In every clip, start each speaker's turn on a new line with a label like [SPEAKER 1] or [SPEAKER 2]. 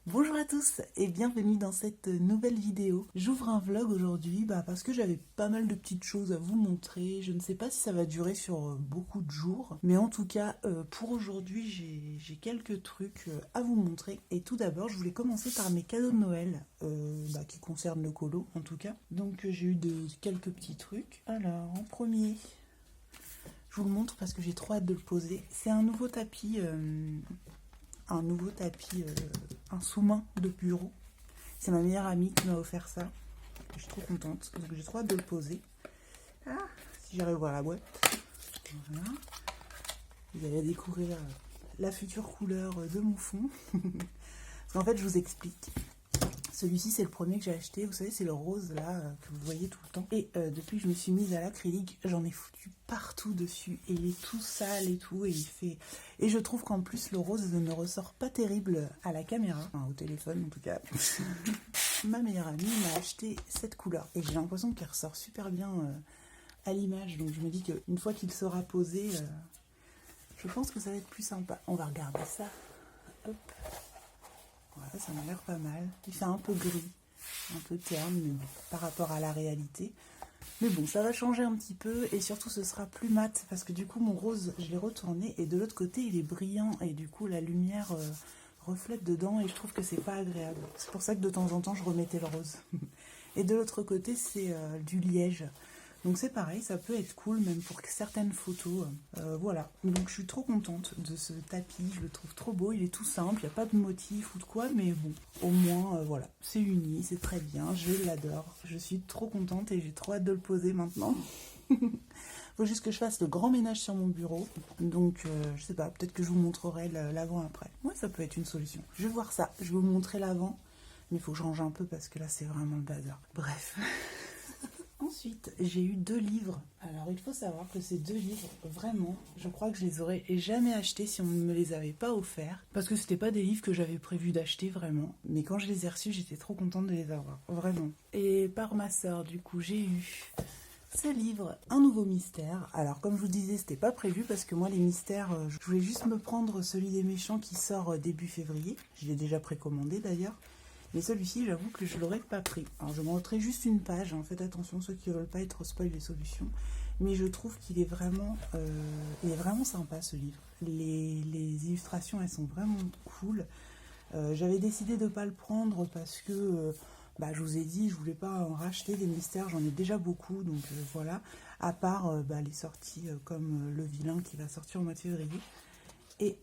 [SPEAKER 1] Bonjour à tous et bienvenue dans cette nouvelle vidéo. J'ouvre un vlog aujourd'hui parce que j'avais pas mal de petites choses à vous montrer. Je ne sais pas si ça va durer sur beaucoup de jours, mais en tout cas pour aujourd'hui j'ai quelques trucs à vous montrer. Et tout d'abord je voulais commencer par mes cadeaux de Noël qui concernent le colo en tout cas. Donc j'ai eu quelques petits trucs. Alors en premier, je vous le montre parce que j'ai trop hâte de le poser. C'est un nouveau tapis. Un sous-main de bureau. C'est ma meilleure amie qui m'a offert ça. Je suis trop contente parce que j'ai trop hâte de le poser. Si j'arrive à voir la boîte. Voilà. Vous allez découvrir la future couleur de mon fond. Parce qu'en fait, je vous explique. Celui-ci, c'est le premier que j'ai acheté. Vous savez, c'est le rose là que vous voyez tout le temps. Et depuis que je me suis mise à l'acrylique, j'en ai foutu partout dessus. Et il est tout sale et tout. Et je trouve qu'en plus, le rose ne ressort pas terrible à la caméra. Enfin, au téléphone en tout cas. Ma meilleure amie m'a acheté cette couleur. Et j'ai l'impression qu'elle ressort super bien à l'image. Donc je me dis qu'une fois qu'il sera posé, je pense que ça va être plus sympa. On va regarder ça. Hop. Voilà, ça m'a l'air pas mal. Il fait un peu gris, un peu terne mais bon, par rapport à la réalité. Mais bon, ça va changer un petit peu et surtout ce sera plus mat parce que du coup mon rose, je l'ai retourné et de l'autre côté il est brillant et du coup la lumière reflète dedans et je trouve que c'est pas agréable. C'est pour ça que de temps en temps je remettais le rose. Et de l'autre côté c'est du liège. Donc c'est pareil, ça peut être cool même pour certaines photos. Voilà, donc je suis trop contente de ce tapis, je le trouve trop beau, il est tout simple, il n'y a pas de motif ou de quoi, mais bon, au moins voilà, c'est uni, c'est très bien, je l'adore. Je suis trop contente et j'ai trop hâte de le poser maintenant. Faut juste que je fasse le grand ménage sur mon bureau, donc je sais pas, peut-être que je vous montrerai l'avant-après. Ouais, ça peut être une solution. Je vais voir ça, je vais vous montrer l'avant, mais il faut que je range un peu parce que là c'est vraiment le bazar. Bref. Ensuite, j'ai eu 2 livres. Alors, il faut savoir que ces 2 livres, vraiment, je crois que je les aurais jamais achetés si on ne me les avait pas offerts. Parce que c'était pas des livres que j'avais prévu d'acheter vraiment. Mais quand je les ai reçus, j'étais trop contente de les avoir. Vraiment. Et par ma sœur, du coup, j'ai eu ce livre, Un nouveau mystère. Alors, comme je vous disais, c'était pas prévu parce que moi, les mystères, je voulais juste me prendre celui des méchants qui sort début février. Je l'ai déjà précommandé d'ailleurs. Mais celui-ci, j'avoue que je ne l'aurais pas pris. Alors, je montrerai juste une page. Faites attention, ceux qui ne veulent pas être spoil les solutions. Mais je trouve qu'il est vraiment, sympa, ce livre. Les illustrations, elles sont vraiment cool. J'avais décidé de ne pas le prendre parce que, je vous ai dit, je voulais pas en racheter des mystères. J'en ai déjà beaucoup, donc voilà. À part les sorties comme Le Vilain qui va sortir au mois de février. Et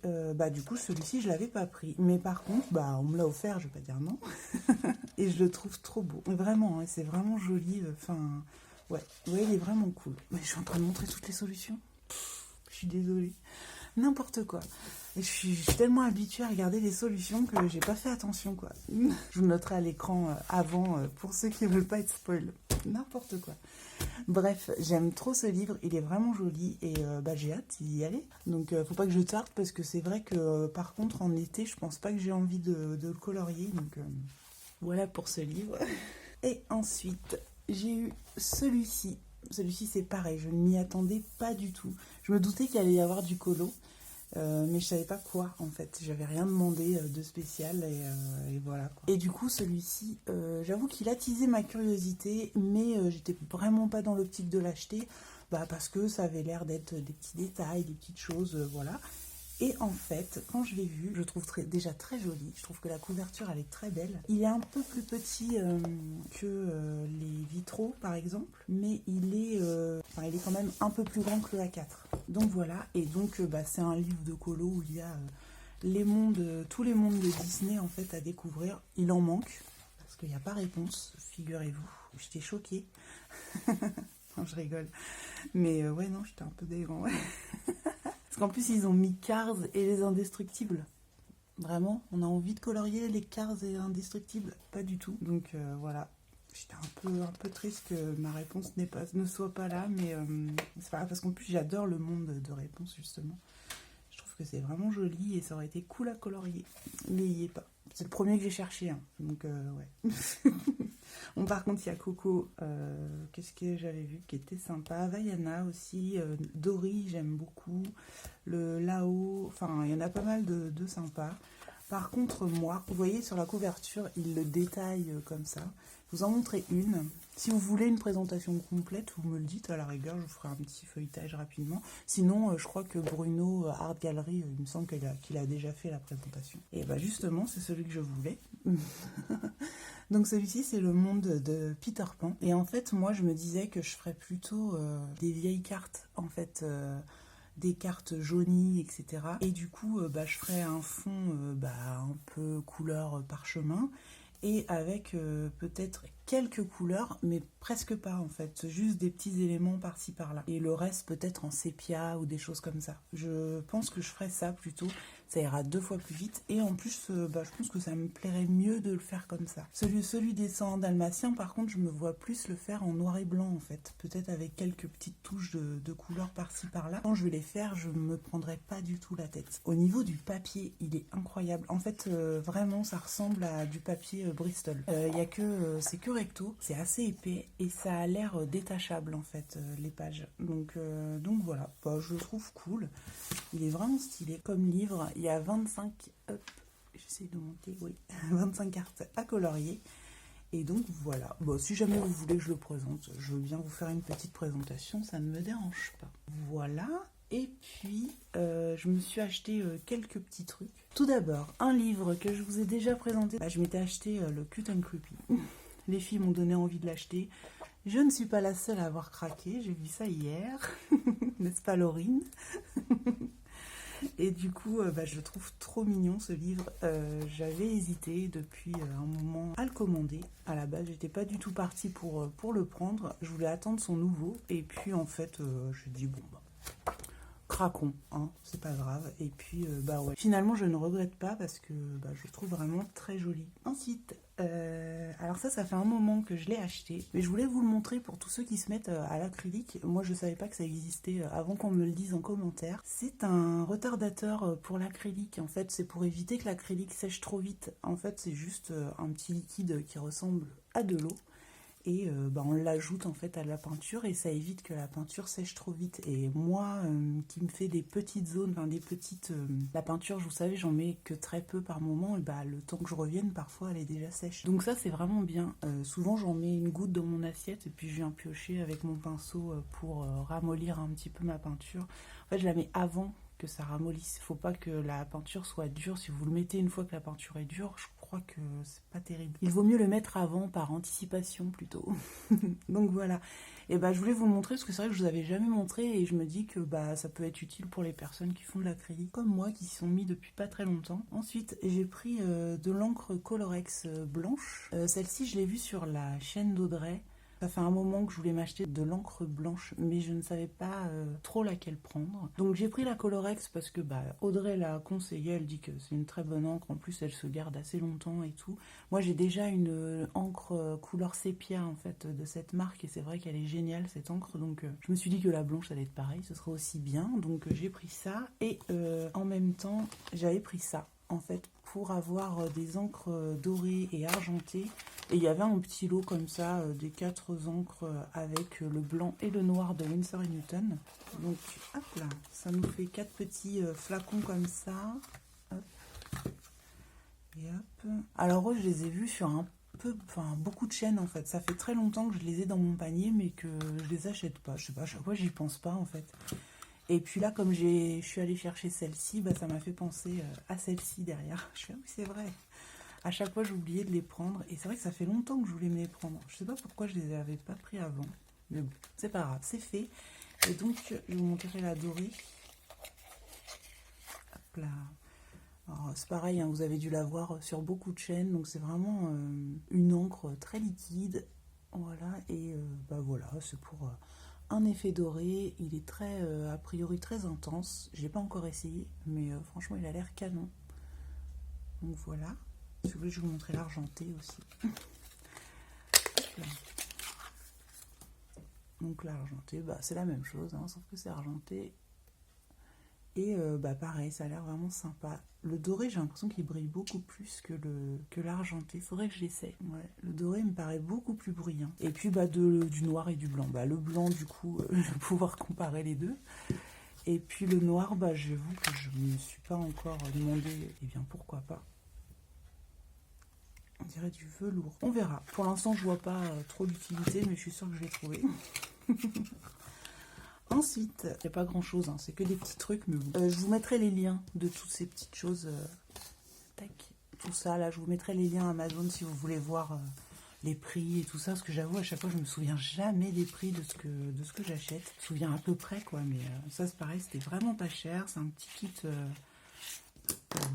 [SPEAKER 1] du coup, celui-ci, je l'avais pas pris. Mais par contre, on me l'a offert, je vais pas dire non. Et je le trouve trop beau. Vraiment, hein, c'est vraiment joli. Enfin, ouais, il est vraiment cool. Mais je suis en train de montrer toutes les solutions. Je suis désolée. N'importe quoi. Et je suis tellement habituée à regarder les solutions que j'ai pas fait attention, quoi. Je vous noterai à l'écran avant pour ceux qui veulent pas être spoil. N'importe quoi. Bref, j'aime trop ce livre, il est vraiment joli et j'ai hâte d'y aller. Donc faut pas que je tarde parce que c'est vrai que par contre en été, je pense pas que j'ai envie de le colorier. Donc voilà pour ce livre. Et ensuite, j'ai eu celui-ci. Celui-ci c'est pareil, je ne m'y attendais pas du tout. Je me doutais qu'il allait y avoir du colo. Mais je savais pas quoi en fait, j'avais rien demandé de spécial et voilà quoi. Et du coup celui-ci, j'avoue qu'il a attisé ma curiosité, mais j'étais vraiment pas dans l'optique de l'acheter, parce que ça avait l'air d'être des petits détails, des petites choses, voilà. Et en fait, quand je l'ai vu, je trouve déjà très joli. Je trouve que la couverture, elle est très belle. Il est un peu plus petit que les vitraux, par exemple. Mais il est quand même un peu plus grand que le A4. Donc voilà. Et donc, c'est un livre de colo où il y a tous les mondes de Disney, en fait, à découvrir. Il en manque. Parce qu'il n'y a pas réponse, figurez-vous. J'étais choquée. Non, je rigole. Mais ouais, non, j'étais un peu dégoûtée. Ouais. Parce qu'en plus, ils ont mis Cars et les Indestructibles. Vraiment, on a envie de colorier les Cars et Indestructibles. Pas du tout. Donc voilà. J'étais un peu triste que ma réponse ne soit pas là, mais c'est pas grave, parce qu'en plus, j'adore le monde de réponse, justement. Je trouve que c'est vraiment joli et ça aurait été cool à colorier. Mais il n'y est pas. C'est le premier que j'ai cherché, hein. Donc ouais. Bon, par contre, il y a Coco, qu'est-ce que j'avais vu qui était sympa. Vaiana aussi, Dory, j'aime beaucoup. Le Lao, enfin, il y en a pas mal de sympas. Par contre, moi, vous voyez sur la couverture, il le détaille comme ça. Je vous en montrer une. Si vous voulez une présentation complète, vous me le dites, à la rigueur, je vous ferai un petit feuilletage rapidement. Sinon, je crois que Bruno Art Gallery, il me semble qu'il a déjà fait la présentation. Et bah justement, c'est celui que je voulais. Donc celui-ci, c'est le monde de Peter Pan. Et en fait, moi, je me disais que je ferais plutôt des vieilles cartes, en fait, des cartes jaunies, etc. Et du coup, je ferais un fond un peu couleur parchemin, et avec peut-être quelques couleurs, mais presque pas en fait, juste des petits éléments par-ci par-là. Et le reste peut-être en sépia ou des choses comme ça. Je pense que je ferais ça plutôt, ça ira 2 fois plus vite, et en plus je pense que ça me plairait mieux de le faire comme ça. Celui des 100 dalmatiens, par contre, je me vois plus le faire en noir et blanc en fait, peut-être avec quelques petites touches de couleurs par-ci par-là. Quand je vais les faire, je me prendrai pas du tout la tête. Au niveau du papier, il est incroyable. En fait, vraiment, ça ressemble à du papier Bristol. C'est que recto, c'est assez épais et ça a l'air détachable en fait, les pages. Donc voilà, je le trouve cool. Il est vraiment stylé comme livre. Il y a 25, j'essaie de monter, oui, 25 cartes à colorier. Et donc voilà, si jamais vous voulez que je le présente, je veux bien vous faire une petite présentation, ça ne me dérange pas. Voilà, et puis je me suis acheté quelques petits trucs. Tout d'abord, un livre que je vous ai déjà présenté, je m'étais acheté le Cute and Creepy. Les filles m'ont donné envie de l'acheter. Je ne suis pas la seule à avoir craqué, j'ai vu ça hier, n'est-ce pas Laurine? Et du coup, je le trouve trop mignon ce livre. J'avais hésité depuis un moment à le commander. À la base, j'étais pas du tout partie pour le prendre. Je voulais attendre son nouveau. Et puis en fait, je dis craquons, hein, c'est pas grave. Et puis ouais. Finalement, je ne regrette pas parce que je le trouve vraiment très joli. Ensuite, alors ça fait un moment que je l'ai acheté, mais je voulais vous le montrer pour tous ceux qui se mettent à l'acrylique. Moi, je savais pas que ça existait avant qu'on me le dise en commentaire. C'est un retardateur pour l'acrylique. En fait, c'est pour éviter que l'acrylique sèche trop vite. En fait, c'est juste un petit liquide qui ressemble à de l'eau. Et on l'ajoute en fait à la peinture et ça évite que la peinture sèche trop vite. Et moi qui me fais des petites zones, la peinture, vous savez, j'en mets que très peu par moment, et le temps que je revienne, parfois elle est déjà sèche. Donc ça c'est vraiment bien. Souvent j'en mets une goutte dans mon assiette et puis je viens piocher avec mon pinceau pour ramollir un petit peu ma peinture. En fait je la mets avant que ça ramollisse. Il ne faut pas que la peinture soit dure. Si vous le mettez une fois que la peinture est dure, je crois que c'est pas terrible. Il vaut mieux le mettre avant, par anticipation plutôt. Donc voilà. Et je voulais vous le montrer parce que c'est vrai que je vous avais jamais montré et je me dis que ça peut être utile pour les personnes qui font de l'acrylique comme moi, qui s'y sont mis depuis pas très longtemps. Ensuite, j'ai pris de l'encre Colorex blanche. Celle-ci, je l'ai vue sur la chaîne d'Audrey. Ça fait un moment que je voulais m'acheter de l'encre blanche, mais je ne savais pas trop laquelle prendre. Donc j'ai pris la Colorex parce que Audrey l'a conseillé, elle dit que c'est une très bonne encre, en plus elle se garde assez longtemps et tout. Moi j'ai déjà une encre couleur sépia en fait de cette marque et c'est vrai qu'elle est géniale cette encre, donc je me suis dit que la blanche ça allait être pareil, ce serait aussi bien, donc j'ai pris ça et en même temps j'avais pris ça en fait pour avoir des encres dorées et argentées. Et il y avait un petit lot comme ça, des 4 encres avec le blanc et le noir de Winsor & Newton. Donc hop là, ça nous fait 4 petits flacons comme ça. Hop. Et hop. Alors eux, je les ai vus sur beaucoup de chaînes en fait. Ça fait très longtemps que je les ai dans mon panier, mais que je les achète pas. Je sais pas, à chaque fois j'y pense pas en fait. Et puis là, comme je suis allée chercher celle-ci, ça m'a fait penser à celle-ci derrière. Je fais, oui, c'est vrai. À chaque fois, j'oubliais de les prendre. Et c'est vrai que ça fait longtemps que je voulais me les prendre. Je sais pas pourquoi je les avais pas pris avant. Mais bon, c'est pas grave, c'est fait. Et donc, je vous montrerai la dorée. Hop là. C'est pareil, hein, vous avez dû la voir sur beaucoup de chaînes. Donc, c'est vraiment une encre très liquide. Voilà. Et voilà, c'est pour... un effet doré, il est très, a priori très intense. Je l'ai pas encore essayé, mais franchement, il a l'air canon. Donc voilà. Si vous voulez, je vais vous montrer l'argenté aussi. Donc l'argenté, c'est la même chose, hein, sauf que c'est argenté. Et pareil, ça a l'air vraiment sympa. Le doré, j'ai l'impression qu'il brille beaucoup plus que l'argenté. Il faudrait que je l'essaie. Ouais. Le doré me paraît beaucoup plus brillant. Et puis du noir et du blanc. Le blanc, du coup, je vais pouvoir comparer les deux. Et puis le noir, j'avoue que je ne me suis pas encore demandé, eh bien pourquoi pas. dirait du velours. On verra. Pour l'instant, je vois pas trop l'utilité, mais je suis sûre que je vais trouver. Ensuite, il n'y a pas grand chose, hein, c'est que des petits trucs, mais bon. Je vous mettrai les liens de toutes ces petites choses. Tac, tout ça, là, je vous mettrai les liens Amazon si vous voulez voir les prix et tout ça, parce que j'avoue, à chaque fois, je me souviens jamais des prix de ce que j'achète. Je me souviens à peu près, quoi, mais ça, c'est pareil, c'était vraiment pas cher. C'est un petit kit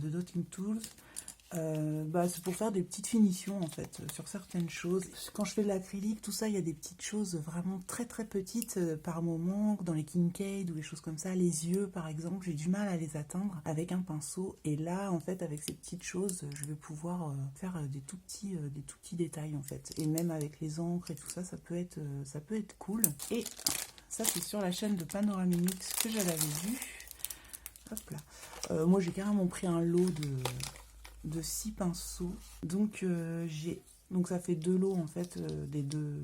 [SPEAKER 1] de Dotting Tools. C'est pour faire des petites finitions en fait sur certaines choses. Quand je fais de l'acrylique, tout ça, il y a des petites choses vraiment très très petites par moment, dans les Kincaid ou des choses comme ça. Les yeux par exemple, j'ai du mal à les atteindre avec un pinceau. Et là en fait avec ces petites choses, je vais pouvoir faire des tout petits détails en fait. Et même avec les encres et tout ça, ça peut être cool. Et ça c'est sur la chaîne de Panoramimix que je l'avais vu. Hop là. Moi j'ai carrément pris un lot de 6 pinceaux, donc ça fait 2 lots en fait, des deux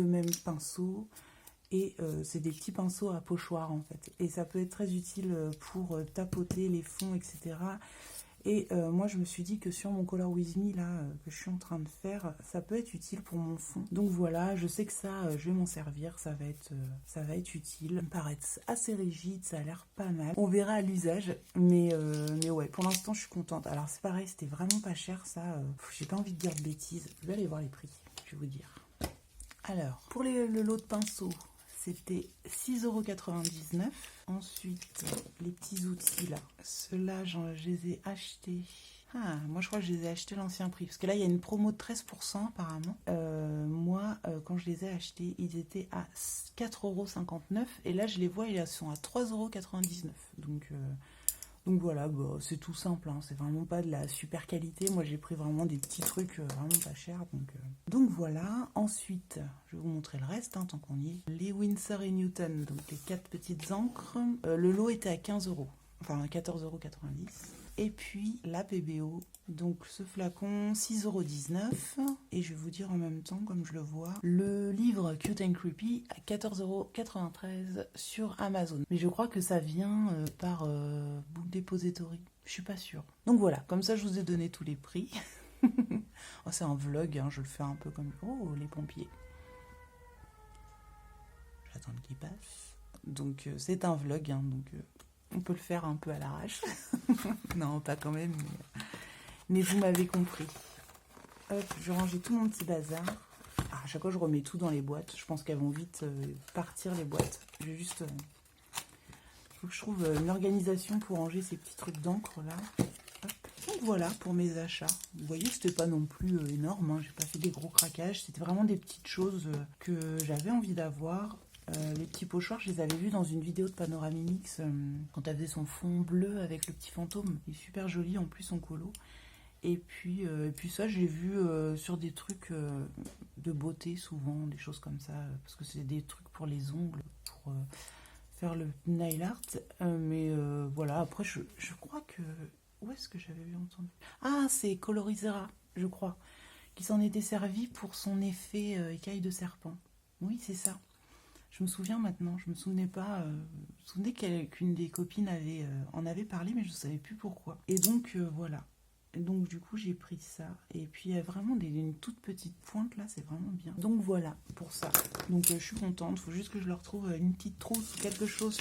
[SPEAKER 1] mêmes pinceaux, et c'est des petits pinceaux à pochoir en fait, et ça peut être très utile pour tapoter les fonds, etc. Et moi je me suis dit que sur mon Color With Me là que je suis en train de faire, ça peut être utile pour mon fond. Donc voilà, je sais que ça je vais m'en servir, ça va être utile. Ça me paraît assez rigide, ça a l'air pas mal. On verra à l'usage, mais ouais, pour l'instant je suis contente. Alors c'est pareil, c'était vraiment pas cher ça, j'ai pas envie de dire de bêtises. Je vais aller voir les prix, je vais vous dire. Alors, pour le lot de pinceaux, c'était 6,99 €. Ensuite, les petits outils là. Ceux-là, je les ai achetés. Ah, moi je crois que je les ai achetés l'ancien prix. Parce que là, il y a une promo de 13% apparemment. Moi, quand je les ai achetés, ils étaient à 4,59 €. Et là, je les vois, ils sont à 3,99 €. Donc voilà, c'est tout simple, hein, c'est vraiment pas de la super qualité. Moi j'ai pris vraiment des petits trucs vraiment pas chers. Donc voilà, ensuite je vais vous montrer le reste hein, tant qu'on y est. Les Winsor & Newton, donc les 4 petites encres. Le lot était à 15 €, enfin 14,90 €. Et puis la PBO, donc ce flacon 6,19 €. Et je vais vous dire en même temps, comme je le vois, le livre Cute and Creepy à 14,93 € sur Amazon. Mais je crois que ça vient par Book Depository. Je suis pas sûre. Donc voilà, comme ça je vous ai donné tous les prix. Oh, c'est un vlog, hein, je le fais un peu comme... Oh, les pompiers. J'attends qu'ils passent. Donc c'est un vlog, hein, donc... On peut le faire un peu à l'arrache. Non, pas quand même, mais vous m'avez compris. Hop, je rangeais tout mon petit bazar. Ah, à chaque fois, je remets tout dans les boîtes. Je pense qu'elles vont vite partir, les boîtes. Je vais juste... Il faut que je trouve une organisation pour ranger ces petits trucs d'encre, là. Hop. Donc voilà, pour mes achats. Vous voyez, c'était pas non plus énorme. Hein. J'ai pas fait des gros craquages. C'était vraiment des petites choses que j'avais envie d'avoir. Les petits pochoirs, je les avais vus dans une vidéo de Panoramimix quand elle faisait son fond bleu avec le petit fantôme. Il est super joli en plus en colo. Et puis ça, j'ai vu sur des trucs de beauté souvent, des choses comme ça, parce que c'est des trucs pour les ongles, pour faire le nail art. Voilà, après je crois que... Où est-ce que j'avais vu entendu? Ah, c'est Colorizera, je crois, qui s'en était servi pour son effet écaille de serpent. Oui, c'est ça. Je me souviens maintenant, je me souvenais pas, je me souvenais qu'une des copines en avait parlé, mais je ne savais plus pourquoi. Et donc voilà. Et donc du coup j'ai pris ça. Et puis il y a vraiment une toute petite pointe là, c'est vraiment bien. Donc voilà pour ça. Donc je suis contente, il faut juste que je leur trouve une petite trousse ou quelque chose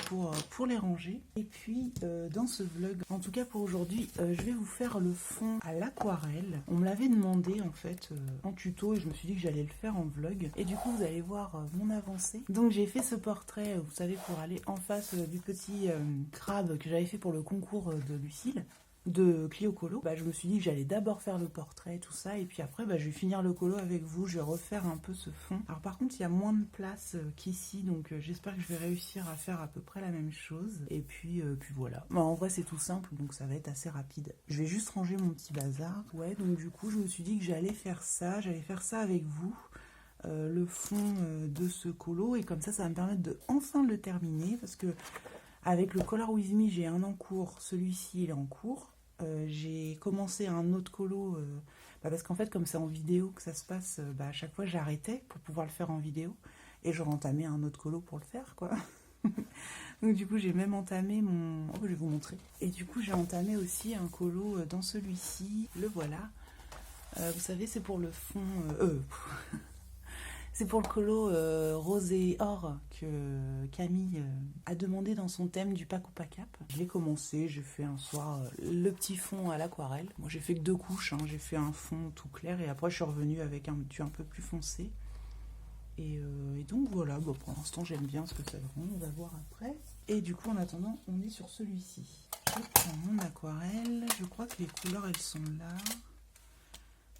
[SPEAKER 1] pour les ranger. Et puis dans ce vlog, en tout cas pour aujourd'hui, je vais vous faire le fond à l'aquarelle. On me l'avait demandé en fait en tuto et je me suis dit que j'allais le faire en vlog. Et du coup vous allez voir mon avancée. Donc j'ai fait ce portrait, vous savez, pour aller en face du petit crabe que j'avais fait pour le concours de Lucille. De Clio Colo, je me suis dit que j'allais d'abord faire le portrait, tout ça, et puis après je vais finir le colo avec vous, je vais refaire un peu ce fond. Alors par contre il y a moins de place qu'ici, donc j'espère que je vais réussir à faire à peu près la même chose. Et puis voilà. En vrai c'est tout simple, donc ça va être assez rapide. Je vais juste ranger mon petit bazar. Ouais, donc du coup je me suis dit que j'allais faire ça avec vous. Le fond de ce colo, et comme ça va me permettre de enfin le terminer, parce que avec le Color With Me j'ai un en cours, celui-ci il est en cours. J'ai commencé un autre colo parce qu'en fait comme c'est en vidéo que ça se passe, à chaque fois j'arrêtais pour pouvoir le faire en vidéo et je rentamais un autre colo pour le faire quoi. Donc du coup j'ai même entamé je vais vous montrer. Et du coup j'ai entamé aussi un colo dans celui-ci, le voilà. Vous savez, c'est pour le fond... c'est pour le colo rose et or que Camille a demandé dans son thème du Paco Pacap. J'ai commencé, j'ai fait un soir le petit fond à l'aquarelle. Moi j'ai fait que 2 couches, hein. J'ai fait un fond tout clair et après je suis revenue avec un tu un peu plus foncé. Et donc voilà, bon, pour l'instant j'aime bien ce que ça donne, on va voir après. Et du coup en attendant, on est sur celui-ci. Je prends mon aquarelle, je crois que les couleurs elles sont là.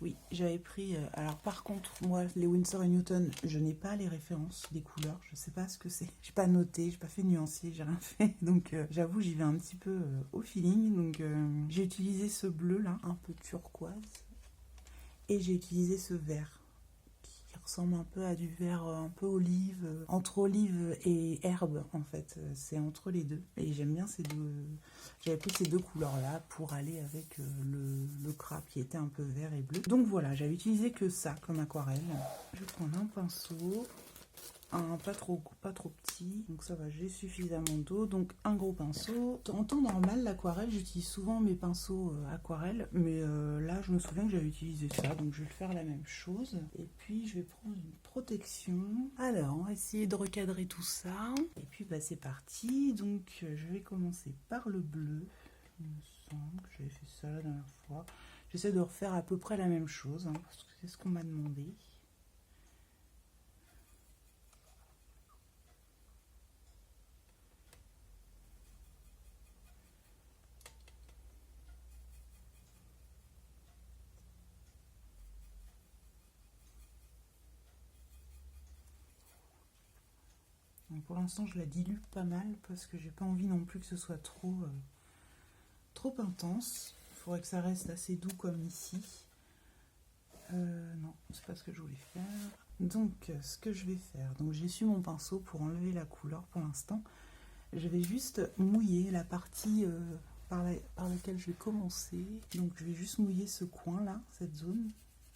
[SPEAKER 1] Oui, j'avais pris... alors par contre, moi, les Winsor & Newton, je n'ai pas les références des couleurs. Je ne sais pas ce que c'est. J'ai pas noté, j'ai pas fait nuancier, j'ai rien fait. Donc j'avoue, j'y vais un petit peu au feeling. Donc j'ai utilisé ce bleu là, un peu turquoise. Et j'ai utilisé ce vert qui ressemble un peu à du vert un peu olive, entre olive et herbe en fait, c'est entre les deux. Et j'aime bien ces deux, j'avais pris ces 2 couleurs là pour aller avec le crabe qui était un peu vert et bleu. Donc voilà, j'avais utilisé que ça comme aquarelle. Je vais prendre un pinceau, un pas trop petit, donc ça va, j'ai suffisamment d'eau, donc un gros pinceau. En temps normal, l'aquarelle, j'utilise souvent mes pinceaux aquarelle, mais là je me souviens que j'avais utilisé ça, donc je vais faire la même chose. Et puis je vais prendre une protection. Alors on va essayer de recadrer tout ça, et puis bah c'est parti. Donc je vais commencer par le bleu. Il me semble que j'avais fait ça la dernière fois. J'essaie de refaire à peu près la même chose, hein, parce que c'est ce qu'on m'a demandé. Donc pour l'instant, je la dilue pas mal parce que j'ai pas envie non plus que ce soit trop intense. Il faudrait que ça reste assez doux comme ici. Non, c'est pas ce que je voulais faire. Donc, ce que je vais faire, donc j'ai su mon pinceau pour enlever la couleur pour l'instant. Je vais juste mouiller la partie par laquelle je vais commencer. Donc, je vais juste mouiller ce coin là, cette zone.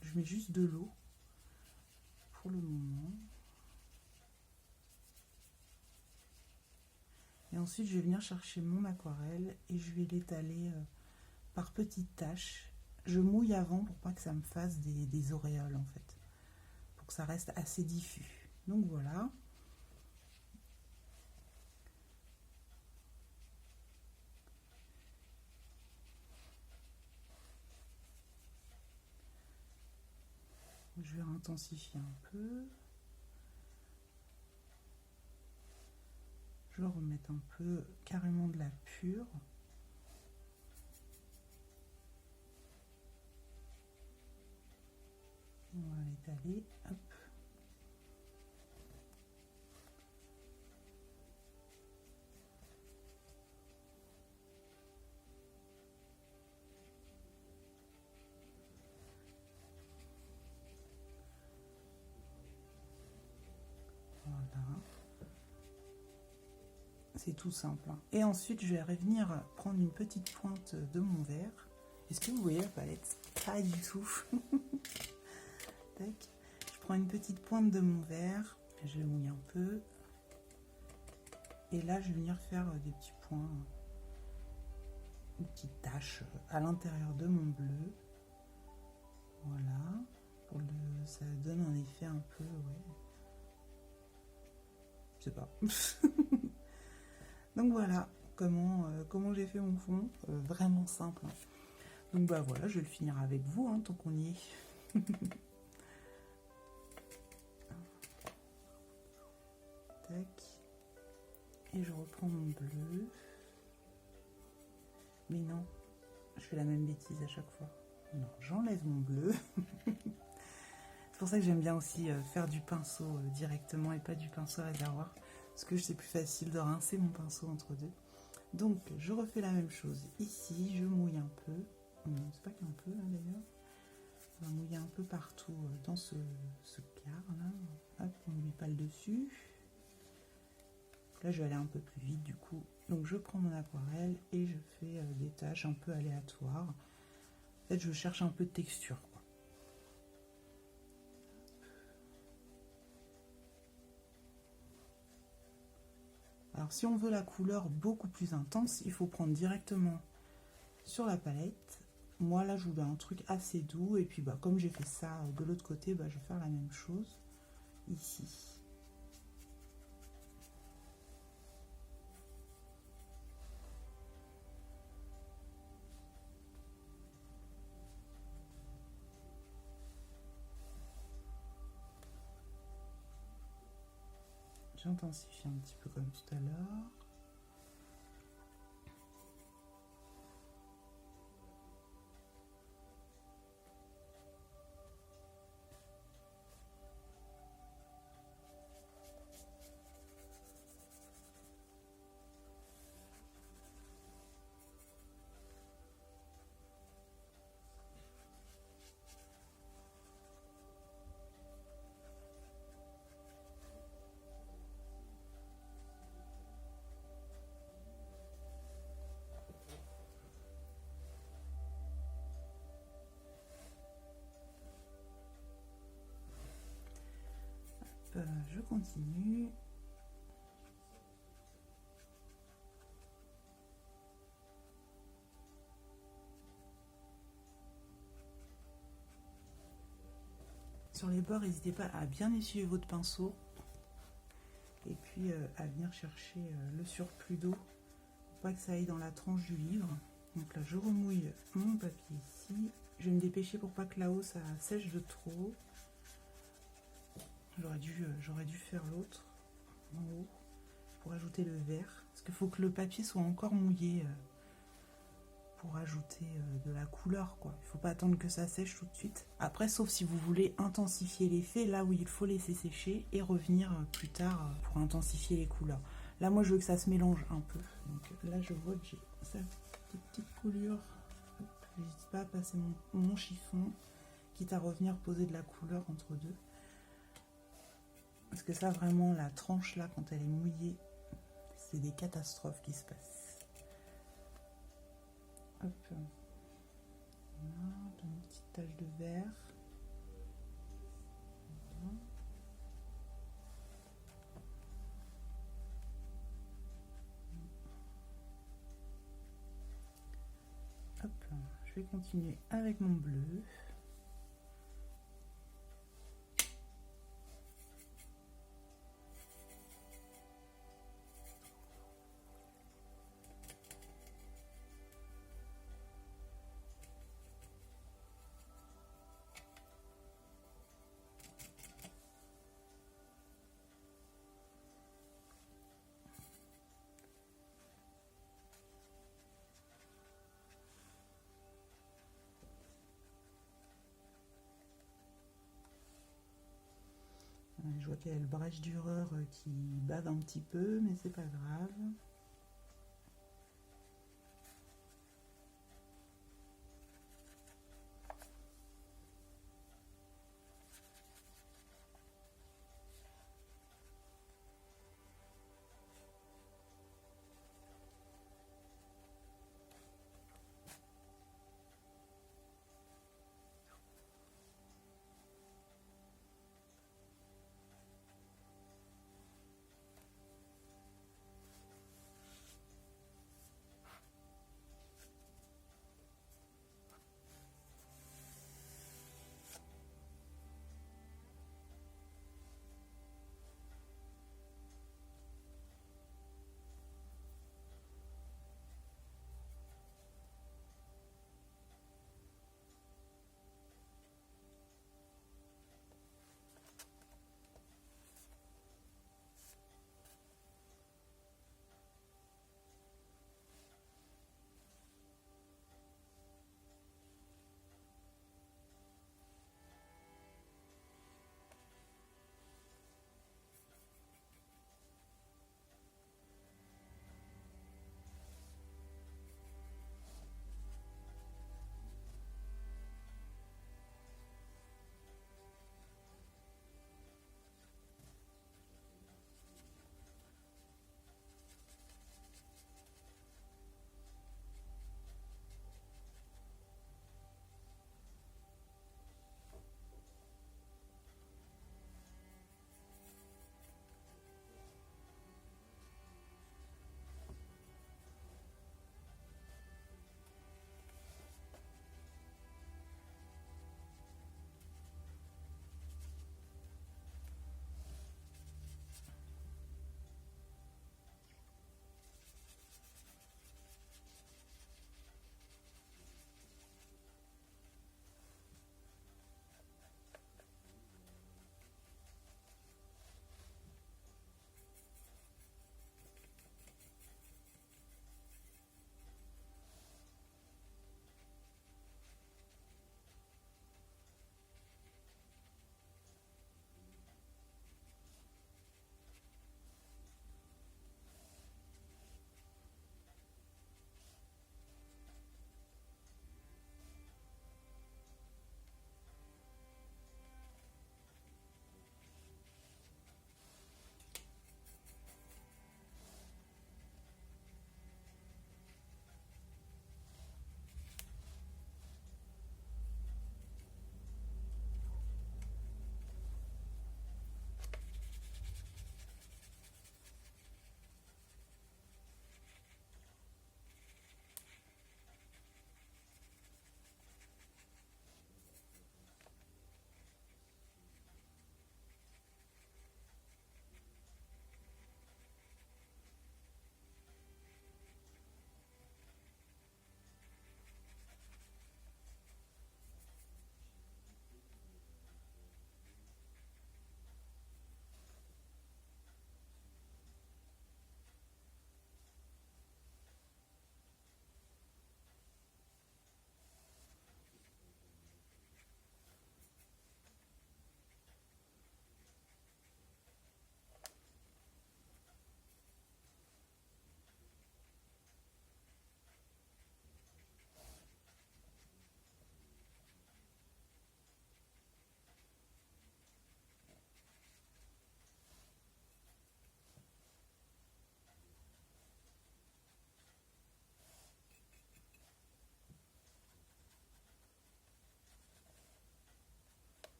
[SPEAKER 1] Je mets juste de l'eau pour le moment. Et ensuite, je vais venir chercher mon aquarelle et je vais l'étaler par petites taches. Je mouille avant pour pas que ça me fasse des auréoles en fait, pour que ça reste assez diffus. Donc voilà. Je vais intensifier un peu. Je vais remettre un peu carrément de la pure. On va l'étaler. Hop. Voilà. C'est tout simple. Hein. Et ensuite, je vais revenir prendre une petite pointe de mon verre. Est-ce que vous voyez la palette? Pas du tout. Tac. Je prends une petite pointe de mon verre. Je vais mouiller un peu. Et là, je vais venir faire des petits points, une petite tache à l'intérieur de mon bleu. Voilà. Ça donne un effet un peu, ouais. Je sais pas. Donc voilà comment j'ai fait mon fond. Vraiment simple. Hein. Donc bah voilà, je vais le finir avec vous, hein, tant qu'on y est. Tac. Et je reprends mon bleu. Mais non, je fais la même bêtise à chaque fois. Non, j'enlève mon bleu. C'est pour ça que j'aime bien aussi faire du pinceau directement et pas du pinceau réservoir. Parce que c'est plus facile de rincer mon pinceau entre deux. Donc, je refais la même chose. Ici, je mouille un peu. Non, c'est pas qu'un peu, là, d'ailleurs. On va mouiller un peu partout dans ce quart, là. Hop, on ne met pas le dessus. Là, je vais aller un peu plus vite, du coup. Donc, je prends mon aquarelle et je fais des taches un peu aléatoires. En fait, je cherche un peu de texture, quoi. Alors, si on veut la couleur beaucoup plus intense, il faut prendre directement sur la palette. moi là je voulais un truc assez doux et puis bah comme j'ai fait ça de l'autre côté, bah je vais faire la même chose ici. J'intensifie un petit peu comme tout à l'heure. Je continue. Sur les bords, n'hésitez pas à bien essuyer votre pinceau et puis à venir chercher le surplus d'eau pour pas que ça aille dans la tranche du livre. Donc là, je remouille mon papier ici. Je vais me dépêcher pour pas que là-haut ça sèche de trop. J'aurais dû faire l'autre en haut pour ajouter le vert. Parce qu'il faut que le papier soit encore mouillé pour ajouter de la couleur, quoi. Il faut pas attendre que ça sèche tout de suite. Après, sauf si vous voulez intensifier l'effet, là où il faut laisser sécher et revenir plus tard pour intensifier les couleurs. Là, moi, je veux que ça se mélange un peu. Donc là, je vois que j'ai cette petite coulure. N'hésite pas à passer mon chiffon, quitte à revenir poser de la couleur entre deux. Parce que ça, vraiment, la tranche là, quand elle est mouillée, c'est des catastrophes qui se passent. Hop. Voilà, une petite tache de vert. Voilà. Hop, je vais continuer avec mon bleu. Je vois qu'il y a le brèche d'Ureur qui bave un petit peu, mais c'est pas grave.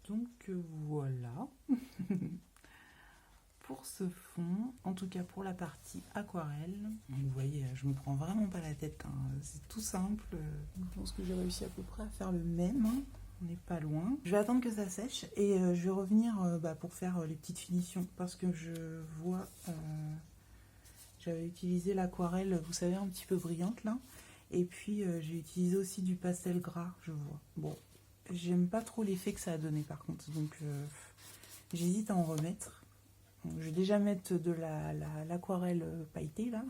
[SPEAKER 1] Donc voilà pour ce fond, en tout cas pour la partie aquarelle. Donc, vous voyez, je me prends vraiment pas la tête, hein. C'est tout simple. Je pense que j'ai réussi à peu près à faire le même, hein. On n'est pas loin. Je vais attendre que ça sèche et je vais revenir pour faire les petites finitions parce que je vois, j'avais utilisé l'aquarelle, vous savez, un petit peu brillante là. Et puis j'ai utilisé aussi du pastel gras, je vois. Bon, j'aime pas trop l'effet que ça a donné par contre, donc j'hésite à en remettre. Donc, je vais déjà mettre de l'aquarelle pailletée là.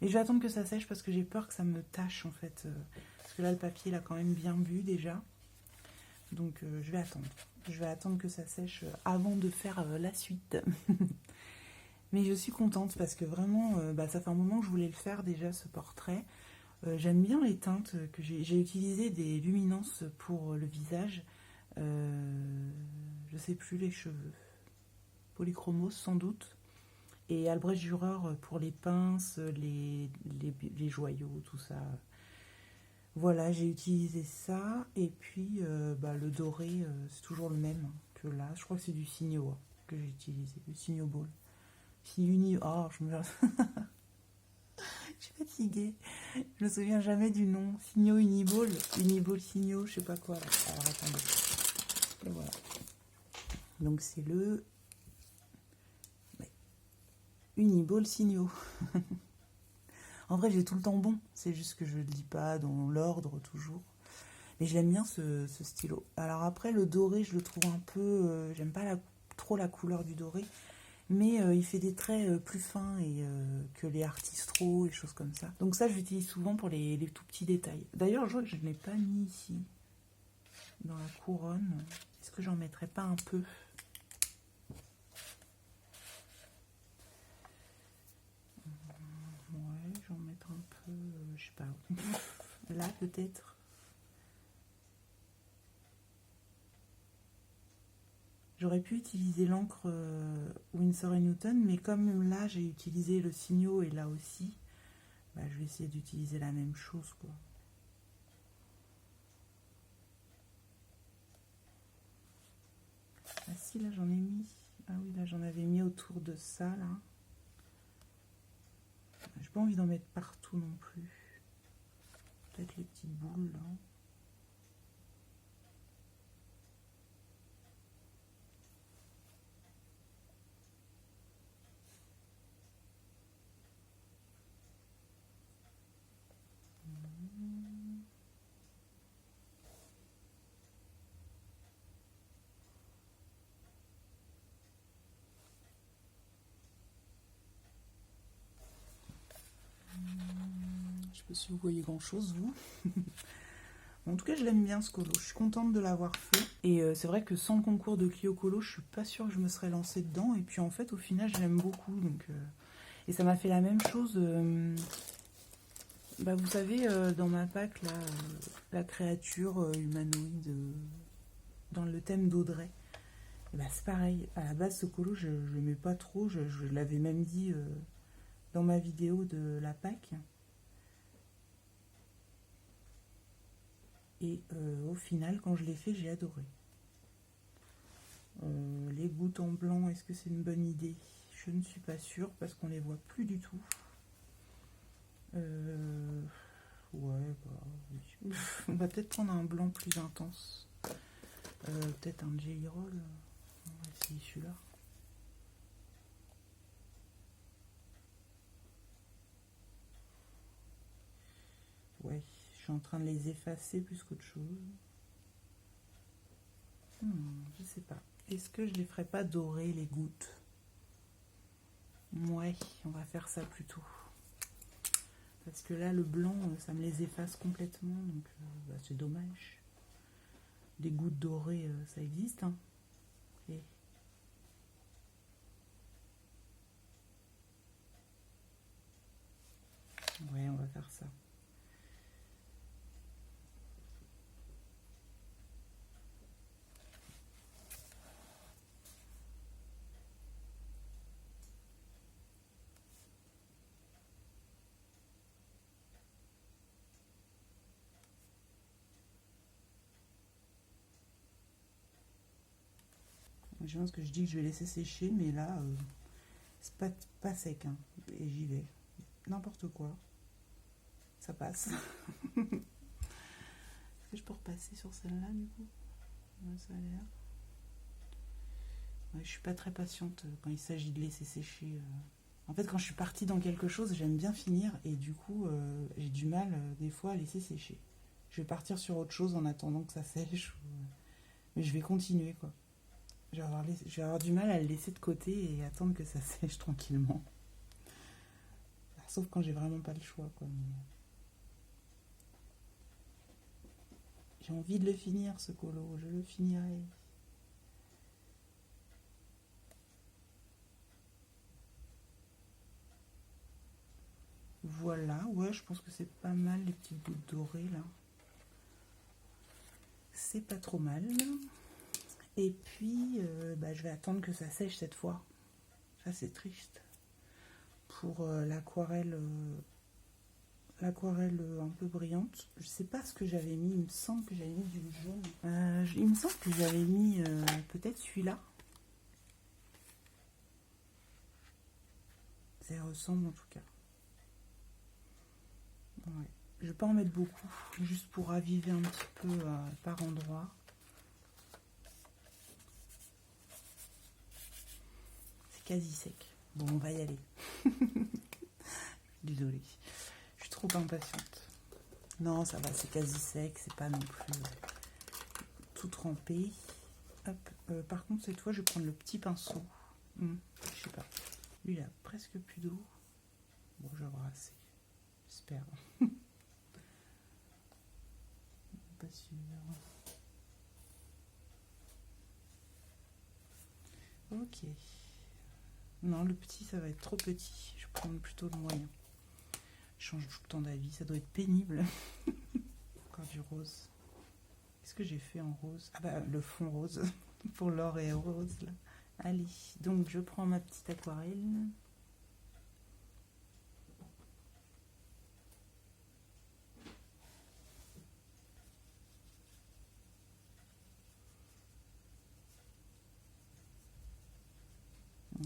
[SPEAKER 1] Et je vais attendre que ça sèche parce que j'ai peur que ça me tâche en fait. Parce que là le papier l'a quand même bien bu déjà. Donc je vais attendre. Je vais attendre que ça sèche avant de faire la suite. Mais je suis contente parce que vraiment, ça fait un moment que je voulais le faire déjà ce portrait. J'aime bien les teintes que j'ai utilisé des luminances pour le visage. Je sais plus, les cheveux. Polychromos sans doute. Et Albrecht Dürer pour les pinces, les joyaux, tout ça. Voilà, j'ai utilisé ça. Et puis le doré, c'est toujours le même que là. Je crois que c'est du Signo que j'ai utilisé, le Signo Ball. Oh, je me... Je suis fatiguée. Je me souviens jamais du nom. Signo Uniball. Uniball Signo, je sais pas quoi. Là. Alors attendez. Et voilà. Donc c'est le Uniball Signo. En vrai, j'ai tout le temps bon. C'est juste que je le dis pas dans l'ordre toujours. Mais je l'aime bien ce stylo. Alors après, le doré, je le trouve un peu... j'aime pas trop la couleur du doré. Mais il fait des traits plus fins que les Artistro et choses comme ça. Donc ça, je l'utilise souvent pour les tout petits détails. D'ailleurs, je vois que je ne l'ai pas mis ici, dans la couronne. Est-ce que j'en mettrais pas un peu? Ouais, j'en mettrai un peu, je sais pas. Là, peut-être. J'aurais pu utiliser l'encre Winsor & Newton, mais comme là j'ai utilisé le Signo et là aussi, je vais essayer d'utiliser la même chose, quoi. Ah si, là j'en ai mis. Ah oui, là j'en avais mis autour de ça, là. J'ai pas envie d'en mettre partout non plus. Peut-être les petites boules, là. Je sais pas si vous voyez grand chose, vous. En tout cas, je l'aime bien ce colo. Je suis contente de l'avoir fait. Et c'est vrai que sans le concours de Clio Colo, je suis pas sûre que je me serais lancée dedans. Et puis en fait, au final, je l'aime beaucoup. Donc, et ça m'a fait la même chose. Vous savez, dans ma pack, là, la créature humanoïde dans le thème d'Audrey. C'est pareil. À la base, ce colo, je ne l'aimais pas trop. Je l'avais même dit dans ma vidéo de la pack. Et au final, quand je l'ai fait, j'ai adoré. Les gouttes en blanc, est-ce que c'est une bonne idée? Je ne suis pas sûre parce qu'on les voit plus du tout. Ouais, oui. On va peut-être prendre un blanc plus intense. Peut-être un Jelly Roll. On va essayer celui-là. Ouais, je suis en train de les effacer plus qu'autre chose. Je sais pas. Est-ce que je les ferais pas dorer les gouttes? Ouais, on va faire ça plutôt. Parce que là, le blanc, ça me les efface complètement, donc c'est dommage. Des gouttes dorées, ça existe, hein. Et... ouais, on va faire ça. Je pense que je dis que je vais laisser sécher, mais là, c'est pas sec. Hein. Et j'y vais. N'importe quoi. Ça passe. Est-ce que je peux repasser sur celle-là, du coup? Ouais, ça a l'air. Ouais, je suis pas très patiente quand il s'agit de laisser sécher. En fait, quand je suis partie dans quelque chose, j'aime bien finir. Et du coup, j'ai du mal, des fois, à laisser sécher. Je vais partir sur autre chose en attendant que ça sèche. Mais je vais continuer, quoi. Je vais avoir du mal à le laisser de côté et attendre que ça sèche tranquillement. Sauf quand j'ai vraiment pas le choix, quoi. Mais... j'ai envie de le finir, ce colo. Je le finirai. Voilà, ouais, je pense que c'est pas mal, les petites gouttes dorées, là. C'est pas trop mal. Et puis, je vais attendre que ça sèche cette fois. Ça, c'est triste. Pour l'aquarelle un peu brillante. Je sais pas ce que j'avais mis. Il me semble que j'avais mis du jaune. Il me semble que j'avais mis peut-être celui-là. Ça y ressemble en tout cas. Ouais. Je vais pas en mettre beaucoup. Juste pour raviver un petit peu par endroit. C'est quasi sec. Bon, on va y aller. Désolée. Je suis trop impatiente. Non, ça va, c'est quasi sec. C'est pas non plus tout trempé. Hop. Par contre, cette fois, je vais prendre le petit pinceau. Je sais pas. Lui, il a presque plus d'eau. Bon, je vais avoir assez. J'espère. Pas sûr. Ok. Non, le petit, ça va être trop petit. Je vais prendre plutôt le moyen. Je change tout le temps d'avis. Ça doit être pénible. Encore du rose. Qu'est-ce que j'ai fait en rose? Ah bah, le fond rose. Pour l'or et rose, là. Allez, donc je prends ma petite aquarelle.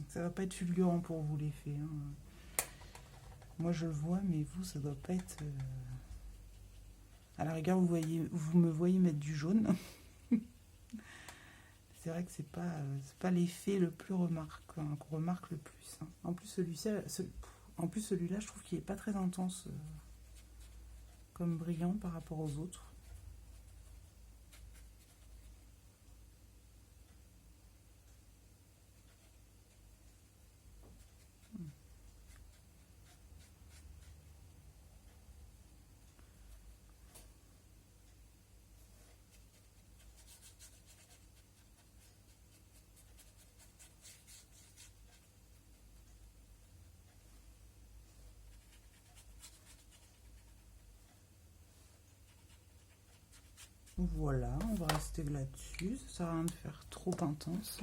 [SPEAKER 1] Ça va pas être fulgurant pour vous l'effet. Hein. Moi je le vois, mais vous ça doit pas être. À la rigueur, vous me voyez mettre du jaune. C'est vrai que c'est pas l'effet le plus qu'on remarque le plus. Hein. En plus celui-là, je trouve qu'il est pas très intense comme brillant par rapport aux autres. Voilà, on va rester là-dessus. Ça sert à rien de faire trop intense.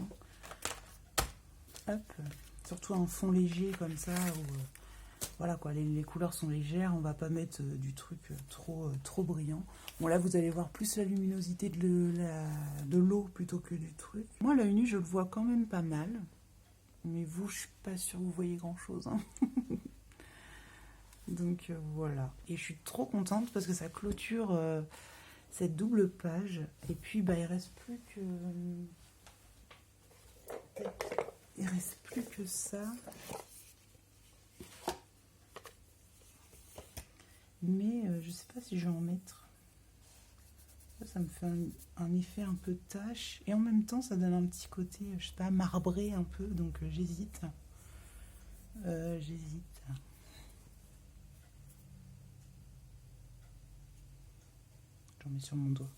[SPEAKER 1] Hop, surtout un fond léger comme ça où voilà quoi, les couleurs sont légères. On va pas mettre du truc trop brillant. Bon là, vous allez voir plus la luminosité de l'eau plutôt que du truc. Moi, à l'œil nu, je le vois quand même pas mal. Mais vous, je suis pas sûre que vous voyez grand-chose. Hein. Donc voilà. Et je suis trop contente parce que ça clôture cette double page. Et puis, il reste plus que... il reste plus que ça. Mais je sais pas si je vais en mettre. Ça me fait un effet un peu tache. Et en même temps, ça donne un petit côté, je sais pas, marbré un peu. Donc j'hésite. J'hésite. J'en mets sur mon doigt.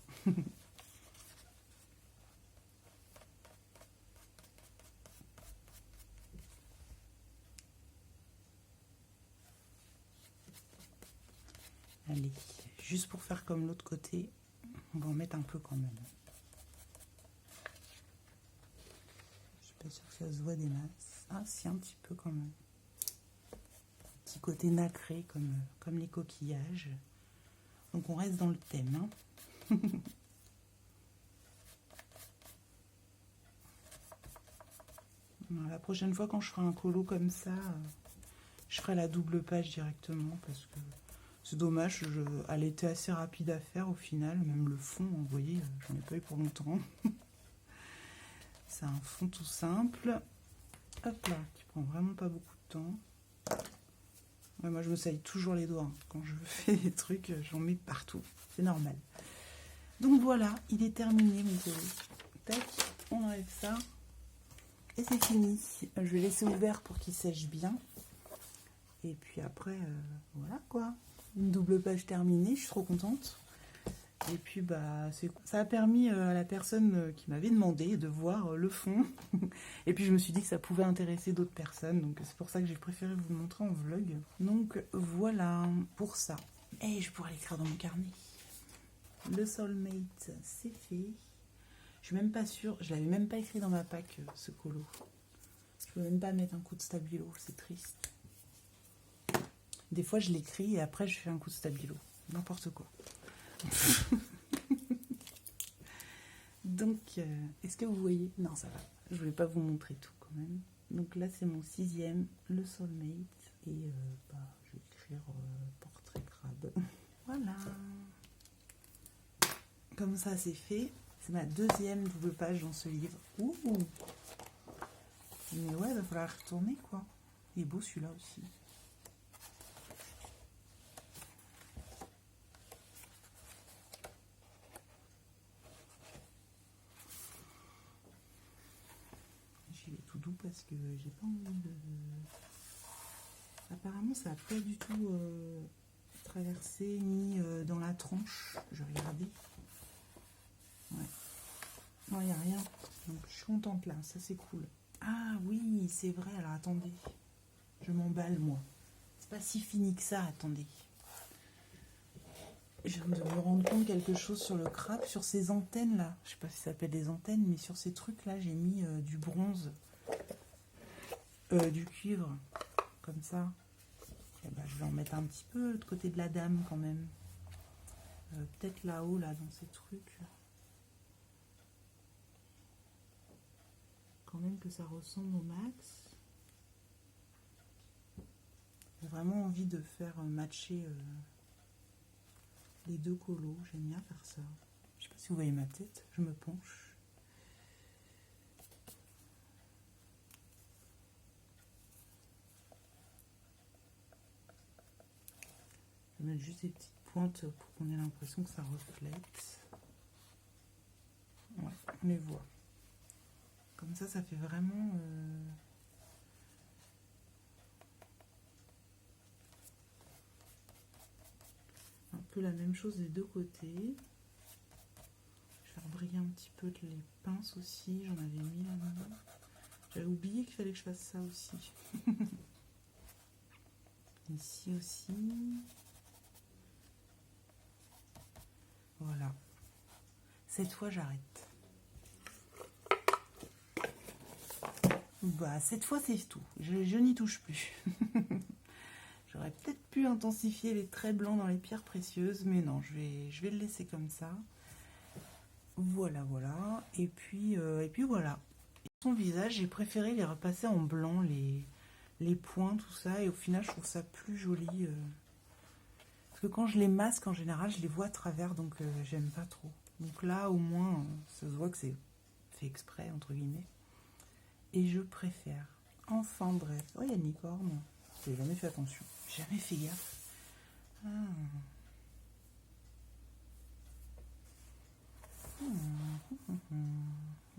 [SPEAKER 1] Allez, juste pour faire comme l'autre côté, on va en mettre un peu quand même. Je suis pas sûre que ça se voit des masses. Ah, si, un petit peu quand même. Un petit côté nacré comme les coquillages. Donc on reste dans le thème. Hein. La prochaine fois, quand je ferai un colo comme ça, je ferai la double page directement parce que c'est dommage. Elle était assez rapide à faire au final. Même le fond, vous voyez, j'en ai pas eu pour longtemps. C'est un fond tout simple. Hop là, qui prend vraiment pas beaucoup de temps. Ouais, moi, je me saille toujours les doigts. Hein. Quand je fais des trucs, j'en mets partout. C'est normal. Donc voilà, il est terminé mon colo. Tac, on enlève ça. Et c'est fini. Je vais laisser ouvert pour qu'il sèche bien. Et puis après, voilà quoi. Une double page terminée, je suis trop contente. Et puis bah, ça a permis à la personne qui m'avait demandé de voir le fond. Et puis je me suis dit que ça pouvait intéresser d'autres personnes. Donc c'est pour ça que j'ai préféré vous le montrer en vlog. Donc voilà pour ça. Et je pourrais l'écrire dans mon carnet. Le soulmate, c'est fait. Je suis même pas sûre, je l'avais même pas écrit dans ma pack ce colo. Je peux même pas mettre un coup de stabilo, c'est triste. Des fois je l'écris et après je fais un coup de stabilo. N'importe quoi. Donc, est-ce que vous voyez? Non, ça va. Je voulais pas vous montrer tout quand même. Donc là c'est mon 6e, le soulmate. Et bah, je vais écrire portrait crabe. Voilà. Comme ça c'est fait. C'est ma 2e double page dans ce livre. Ouh. Mais ouais, il va falloir retourner quoi. Il est beau celui-là aussi. J'y vais tout doux parce que j'ai pas envie de... Apparemment ça n'a pas du tout traversé ni dans la tranche. Je regardais. Ouais. Non, il n'y a rien. Donc je suis contente là, ça c'est cool. Ah oui, c'est vrai, alors attendez. Je m'emballe moi. C'est pas si fini que ça, attendez. Je viens de me rendre compte quelque chose sur le crabe, sur ces antennes là. Je sais pas si ça s'appelle des antennes, mais sur ces trucs là, j'ai mis du bronze. Du cuivre. Comme ça. Et ben, je vais en mettre un petit peu de côté de la dame quand même. Peut-être là-haut, là, dans ces trucs. Quand même que ça ressemble au max. J'ai vraiment envie de faire matcher les deux colos. J'aime bien faire ça. Je sais pas si vous voyez ma tête, je me penche. Je vais mettre juste des petites pointes pour qu'on ait l'impression que ça reflète. Ouais, on les voit. Comme ça fait vraiment... un peu la même chose des deux côtés. Je vais faire briller un petit peu les pinces aussi. J'en avais mis là-dedans. J'avais oublié qu'il fallait que je fasse ça aussi. Ici aussi. Voilà. Cette fois, j'arrête. Bah, cette fois, c'est tout. Je n'y touche plus. J'aurais peut-être pu intensifier les traits blancs dans les pierres précieuses, mais non, je vais le laisser comme ça. Voilà, voilà. Et puis voilà. Son visage, j'ai préféré les repasser en blanc, les points, tout ça. Et au final, je trouve ça plus joli. Parce que quand je les masque, en général, je les vois à travers, donc j'aime pas trop. Donc là, au moins, ça se voit que c'est fait exprès, entre guillemets. Et je préfère. Enfin, bref. Oh, il y a une licorne. J'ai jamais fait attention. J'ai jamais fait gaffe. Ah.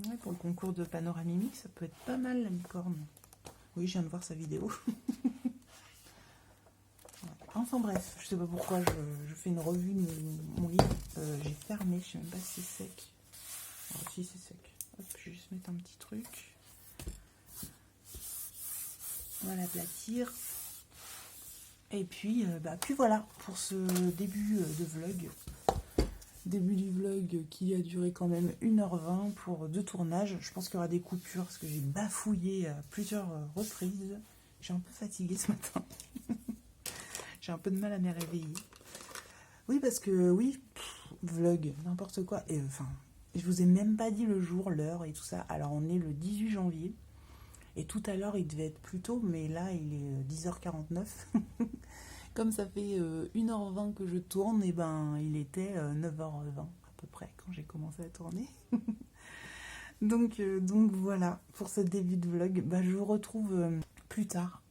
[SPEAKER 1] Ouais, pour le concours de panoramimique, ça peut être pas mal la licorne. Oui, je viens de voir sa vidéo. Enfin bref, je sais pas pourquoi je fais une revue de mon livre. J'ai fermé, je sais même pas si c'est sec. Alors, si c'est sec. Hop, je vais juste mettre un petit truc. On va l'aplatir. Et puis, puis voilà pour ce début de vlog. Début du vlog qui a duré quand même 1h20 pour 2 tournages. Je pense qu'il y aura des coupures parce que j'ai bafouillé à plusieurs reprises. Je suis un peu fatiguée ce matin. J'ai un peu de mal à me réveiller. Oui, parce que, oui, vlog, n'importe quoi. Et enfin, je vous ai même pas dit le jour, l'heure et tout ça. Alors, on est le 18 janvier. Et tout à l'heure, il devait être plus tôt, mais là, il est 10h49. Comme ça fait 1h20 que je tourne, et ben il était 9h20 à peu près quand j'ai commencé à tourner. Donc voilà, pour ce début de vlog, bah, je vous retrouve plus tard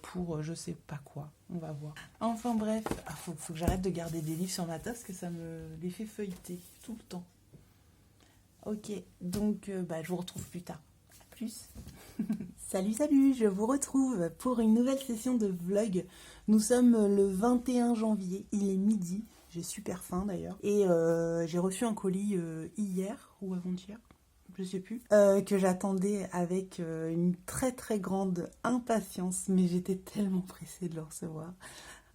[SPEAKER 1] pour je sais pas quoi, on va voir. Enfin bref, faut que j'arrête de garder des livres sur ma tasse, parce que ça me les fait feuilleter tout le temps. Ok, donc bah, je vous retrouve plus tard. À plus. Salut, je vous retrouve pour une nouvelle session de vlog. Nous sommes le 21 janvier, il est midi, j'ai super faim d'ailleurs. Et j'ai reçu un colis hier ou avant-hier, je sais plus, que j'attendais avec une très très grande impatience, mais j'étais tellement pressée de le recevoir.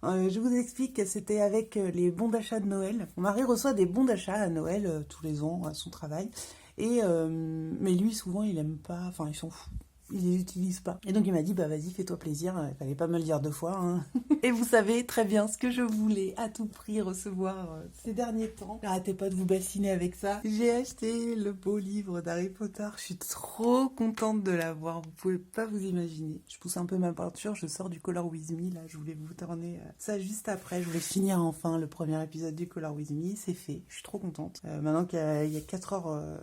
[SPEAKER 1] Je vous explique que c'était avec les bons d'achat de Noël. Mon mari reçoit des bons d'achat à Noël tous les ans à son travail. Mais lui, souvent, il aime pas, enfin, il s'en fout. Il les utilise pas. Et donc il m'a dit, bah vas-y, fais-toi plaisir, il fallait pas me le dire 2 fois. Hein. Et vous savez très bien ce que je voulais à tout prix recevoir ces derniers temps. Arrêtez pas de vous bassiner avec ça. J'ai acheté le beau livre d'Harry Potter, je suis trop contente de l'avoir, vous pouvez pas vous imaginer. Je pousse un peu ma peinture, je sors du Color With Me, là je voulais vous tourner ça juste après. Je voulais finir enfin le premier épisode du Color With Me, c'est fait, je suis trop contente. Maintenant qu'il y a 4 heures...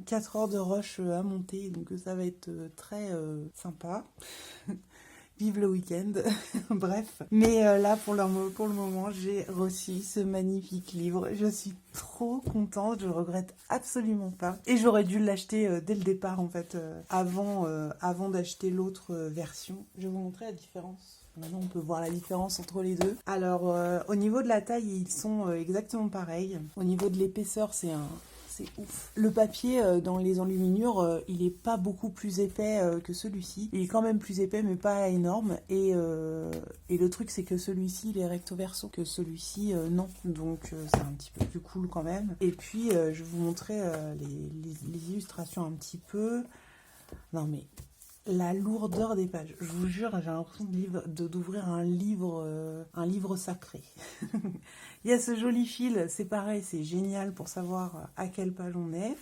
[SPEAKER 1] 4 heures de rush à monter, donc ça va être très sympa. Vive le week-end, bref. Mais là, pour le moment, j'ai reçu ce magnifique livre. Je suis trop contente, je regrette absolument pas. Et j'aurais dû l'acheter dès le départ, en fait, avant d'acheter l'autre version. Je vais vous montrer la différence. Maintenant, on peut voir la différence entre les deux. Alors, au niveau de la taille, ils sont exactement pareils. Au niveau de l'épaisseur, c'est ouf. Le papier dans les enluminures, il est pas beaucoup plus épais que celui-ci. Il est quand même plus épais, mais pas énorme. Et le truc, c'est que celui-ci, il est recto verso, que celui-ci, non. Donc, c'est un petit peu plus cool quand même. Et puis, je vais vous montrer les illustrations un petit peu. Non, mais la lourdeur des pages. Je vous jure, j'ai l'impression d'ouvrir un livre sacré. Il y a ce joli fil, c'est pareil, c'est génial pour savoir à quelle page on est.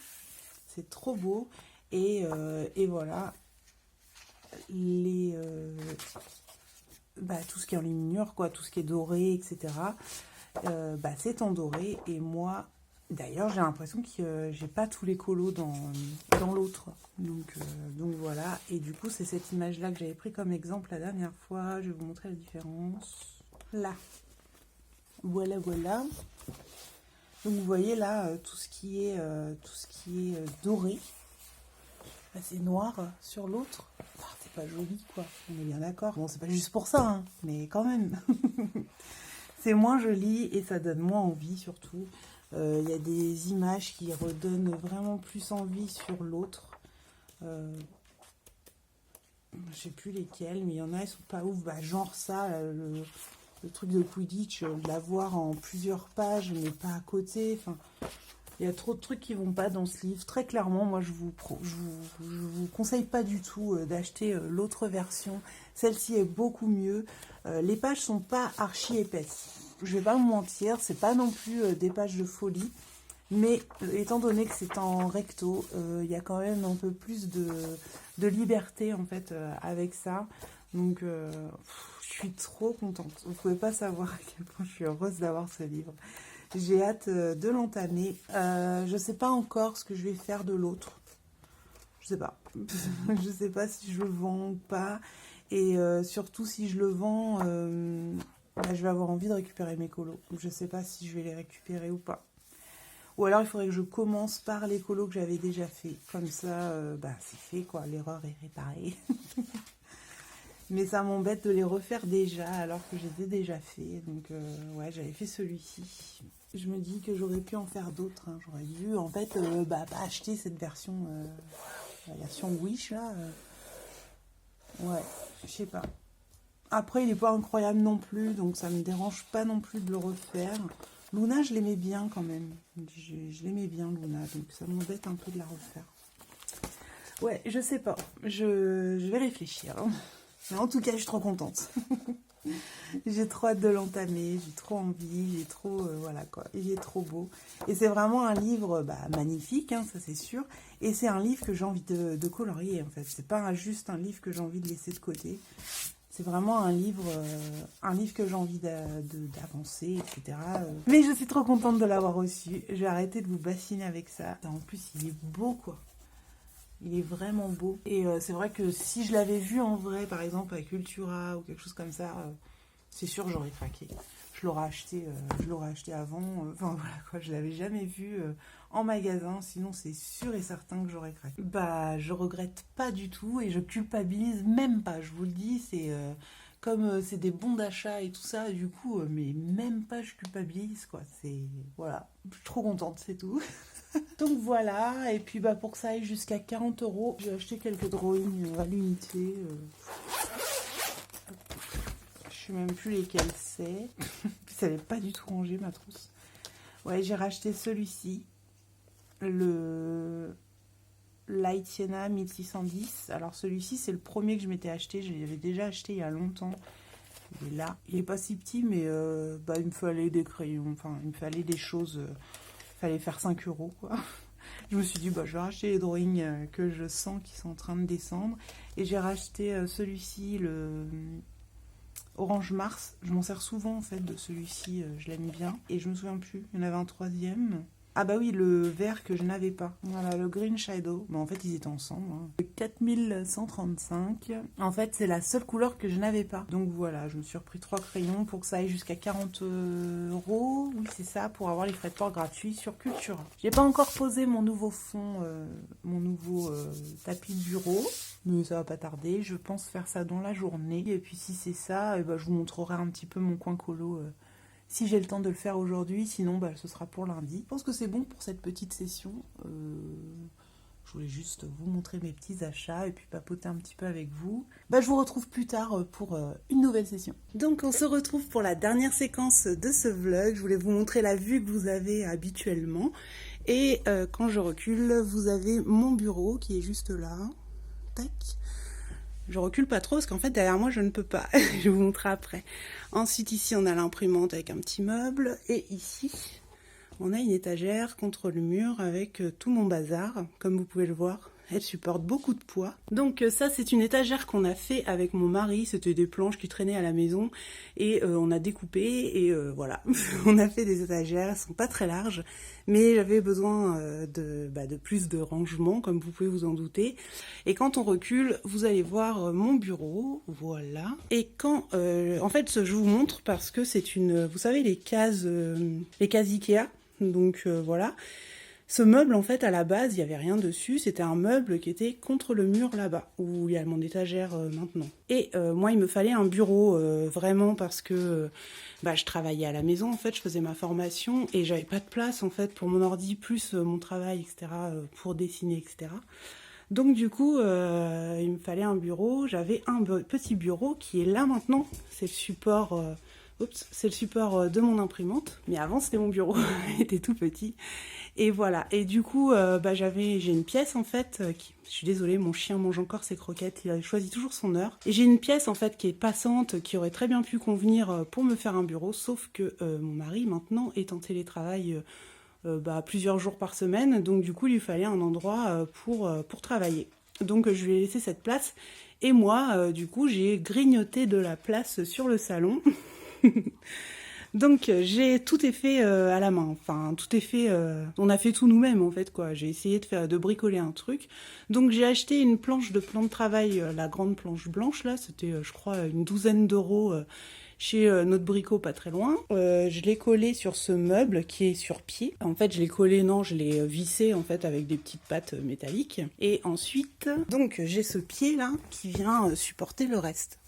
[SPEAKER 1] C'est trop beau. Et voilà, tout ce qui est en enluminure, quoi, tout ce qui est doré, etc. C'est en doré. Et moi, d'ailleurs, j'ai l'impression que j'ai pas tous les colos dans l'autre. Donc voilà. Et du coup, c'est cette image-là que j'avais pris comme exemple la dernière fois. Je vais vous montrer la différence. Là. Voilà. Donc vous voyez là, tout ce qui est doré. Bah, c'est noir sur l'autre. C'est pas joli, quoi. On est bien d'accord. Bon, c'est pas juste pour ça, hein, mais quand même. C'est moins joli et ça donne moins envie, surtout. Il y a des images qui redonnent vraiment plus envie sur l'autre. Je sais plus lesquelles, mais il y en a, ils sont pas ouf. Bah, genre ça, le truc de Quidditch, de l'avoir en plusieurs pages, mais pas à côté. Enfin, il y a trop de trucs qui vont pas dans ce livre. Très clairement, moi, je vous conseille pas du tout d'acheter l'autre version. Celle-ci est beaucoup mieux. Les pages sont pas archi épaisses. Je vais pas vous mentir, c'est pas non plus des pages de folie. Mais étant donné que c'est en recto, il y a quand même un peu plus de liberté en fait avec ça. Donc je suis trop contente. Vous pouvez pas savoir à quel point je suis heureuse d'avoir ce livre. J'ai hâte de l'entamer. Je sais pas encore ce que je vais faire de l'autre. Je sais pas. Je sais pas si je le vends ou pas. Et surtout si je le vends, je vais avoir envie de récupérer mes colos. Je sais pas si je vais les récupérer ou pas. Ou alors il faudrait que je commence par les colos que j'avais déjà fait. Comme ça, c'est fait quoi. L'erreur est réparée. Mais ça m'embête de les refaire déjà alors que j'ai déjà fait. Donc ouais, j'avais fait celui-ci. Je me dis que j'aurais pu en faire d'autres. Hein. J'aurais dû en fait pas acheter cette version, la version Wish là. Ouais, je sais pas. Après, il n'est pas incroyable non plus, donc ça me dérange pas non plus de le refaire. Luna, je l'aimais bien quand même. Je l'aimais bien, Luna, donc ça m'embête un peu de la refaire. Ouais, je sais pas. Je vais réfléchir. Mais en tout cas, je suis trop contente. J'ai trop hâte de l'entamer, j'ai trop envie, j'ai trop... voilà quoi, il est trop beau. Et c'est vraiment un livre magnifique, hein, ça c'est sûr. Et c'est un livre que j'ai envie de colorier en fait. C'est pas juste un livre que j'ai envie de laisser de côté. C'est vraiment un livre que j'ai envie d'avancer, etc. Mais je suis trop contente de l'avoir reçu. Je vais arrêter de vous bassiner avec ça. En plus, il est beau, quoi. Il est vraiment beau. Et c'est vrai que si je l'avais vu en vrai, par exemple, à Cultura ou quelque chose comme ça, c'est sûr, j'aurais craqué. Je l'aurais acheté avant. Enfin, voilà, quoi. Je l'avais jamais vu en magasin. Sinon, c'est sûr et certain que j'aurais craqué. Je regrette pas du tout et je culpabilise même pas. Je vous le dis, c'est... comme c'est des bons d'achat et tout ça, du coup, mais même pas je culpabilise, quoi. C'est... Voilà. Je suis trop contente, c'est tout. Donc voilà, et puis pour que ça aille jusqu'à 40 €, j'ai acheté quelques drawings à l'unité. Je sais même plus lesquels c'est. Ça n'avait pas du tout rangé ma trousse. Ouais, j'ai racheté celui-ci. Le Light Sienna 1610. Alors celui-ci, c'est le premier que je m'étais acheté. Je l'avais déjà acheté il y a longtemps. Il est là. Il est pas si petit, mais il me fallait des crayons. Enfin, il me fallait des choses. Il fallait faire 5 €, quoi. Je me suis dit, je vais racheter les drawings que je sens qui sont en train de descendre. Et j'ai racheté celui-ci, le Orange Mars. Je m'en sers souvent, en fait, de celui-ci. Je l'aime bien. Et je me souviens plus. Il y en avait un troisième. Ah bah oui, le vert que je n'avais pas. Voilà, le Green Shadow. En fait, ils étaient ensemble. Hein. Le 4135. En fait, c'est la seule couleur que je n'avais pas. Donc voilà, je me suis repris 3 crayons pour que ça aille jusqu'à 40 €. Oui, c'est ça, pour avoir les frais de port gratuits sur Cultura. J'ai pas encore posé mon nouveau fond, mon nouveau tapis de bureau. Mais ça va pas tarder. Je pense faire ça dans la journée. Et puis si c'est ça, je vous montrerai un petit peu mon coin colo. Si j'ai le temps de le faire aujourd'hui, sinon ce sera pour lundi. Je pense que c'est bon pour cette petite session. Je voulais juste vous montrer mes petits achats et puis papoter un petit peu avec vous. Je vous retrouve plus tard pour une nouvelle session. Donc on se retrouve pour la dernière séquence de ce vlog. Je voulais vous montrer la vue que vous avez habituellement. Et quand je recule, vous avez mon bureau qui est juste là. Tac. Je recule pas trop parce qu'en fait derrière moi je ne peux pas, je vais vous montrer après. Ensuite ici on a l'imprimante avec un petit meuble et ici on a une étagère contre le mur avec tout mon bazar, comme vous pouvez le voir. Elle supporte beaucoup de poids. Donc ça c'est une étagère qu'on a fait avec mon mari, c'était des planches qui traînaient à la maison et on a découpé et voilà, on a fait des étagères, elles sont pas très larges, mais j'avais besoin de plus de rangement comme vous pouvez vous en douter. Et quand on recule, vous allez voir mon bureau, voilà. Et quand, en fait je vous montre parce que c'est une, vous savez les cases Ikea, donc voilà. Ce meuble, en fait, à la base, il n'y avait rien dessus. C'était un meuble qui était contre le mur là-bas, où il y a mon étagère maintenant. Et moi, il me fallait un bureau, vraiment, parce que je travaillais à la maison, en fait, je faisais ma formation, et j'avais pas de place, en fait, pour mon ordi, plus mon travail, etc., pour dessiner, etc. Donc, du coup, il me fallait un bureau. J'avais un petit bureau qui est là maintenant. C'est le support... c'est le support de mon imprimante, mais avant c'était mon bureau, il était tout petit. Et voilà, et du coup, j'ai une pièce en fait, je suis désolée, mon chien mange encore ses croquettes, il choisit toujours son heure. Et j'ai une pièce en fait qui est passante, qui aurait très bien pu convenir pour me faire un bureau, sauf que mon mari maintenant est en télétravail plusieurs jours par semaine, donc du coup il lui fallait un endroit pour travailler. Donc je lui ai laissé cette place, et moi, du coup, j'ai grignoté de la place sur le salon. Donc tout est fait à la main, enfin tout est fait, on a fait tout nous-mêmes en fait quoi. J'ai essayé de bricoler un truc. Donc j'ai acheté une planche de plan de travail, la grande planche blanche là, c'était je crois une douzaine d'euros chez notre bricot pas très loin. Je l'ai collé sur ce meuble qui est sur pied. En fait je l'ai collé, non je l'ai vissé en fait avec des petites pattes métalliques. Et ensuite, donc j'ai ce pied là qui vient supporter le reste.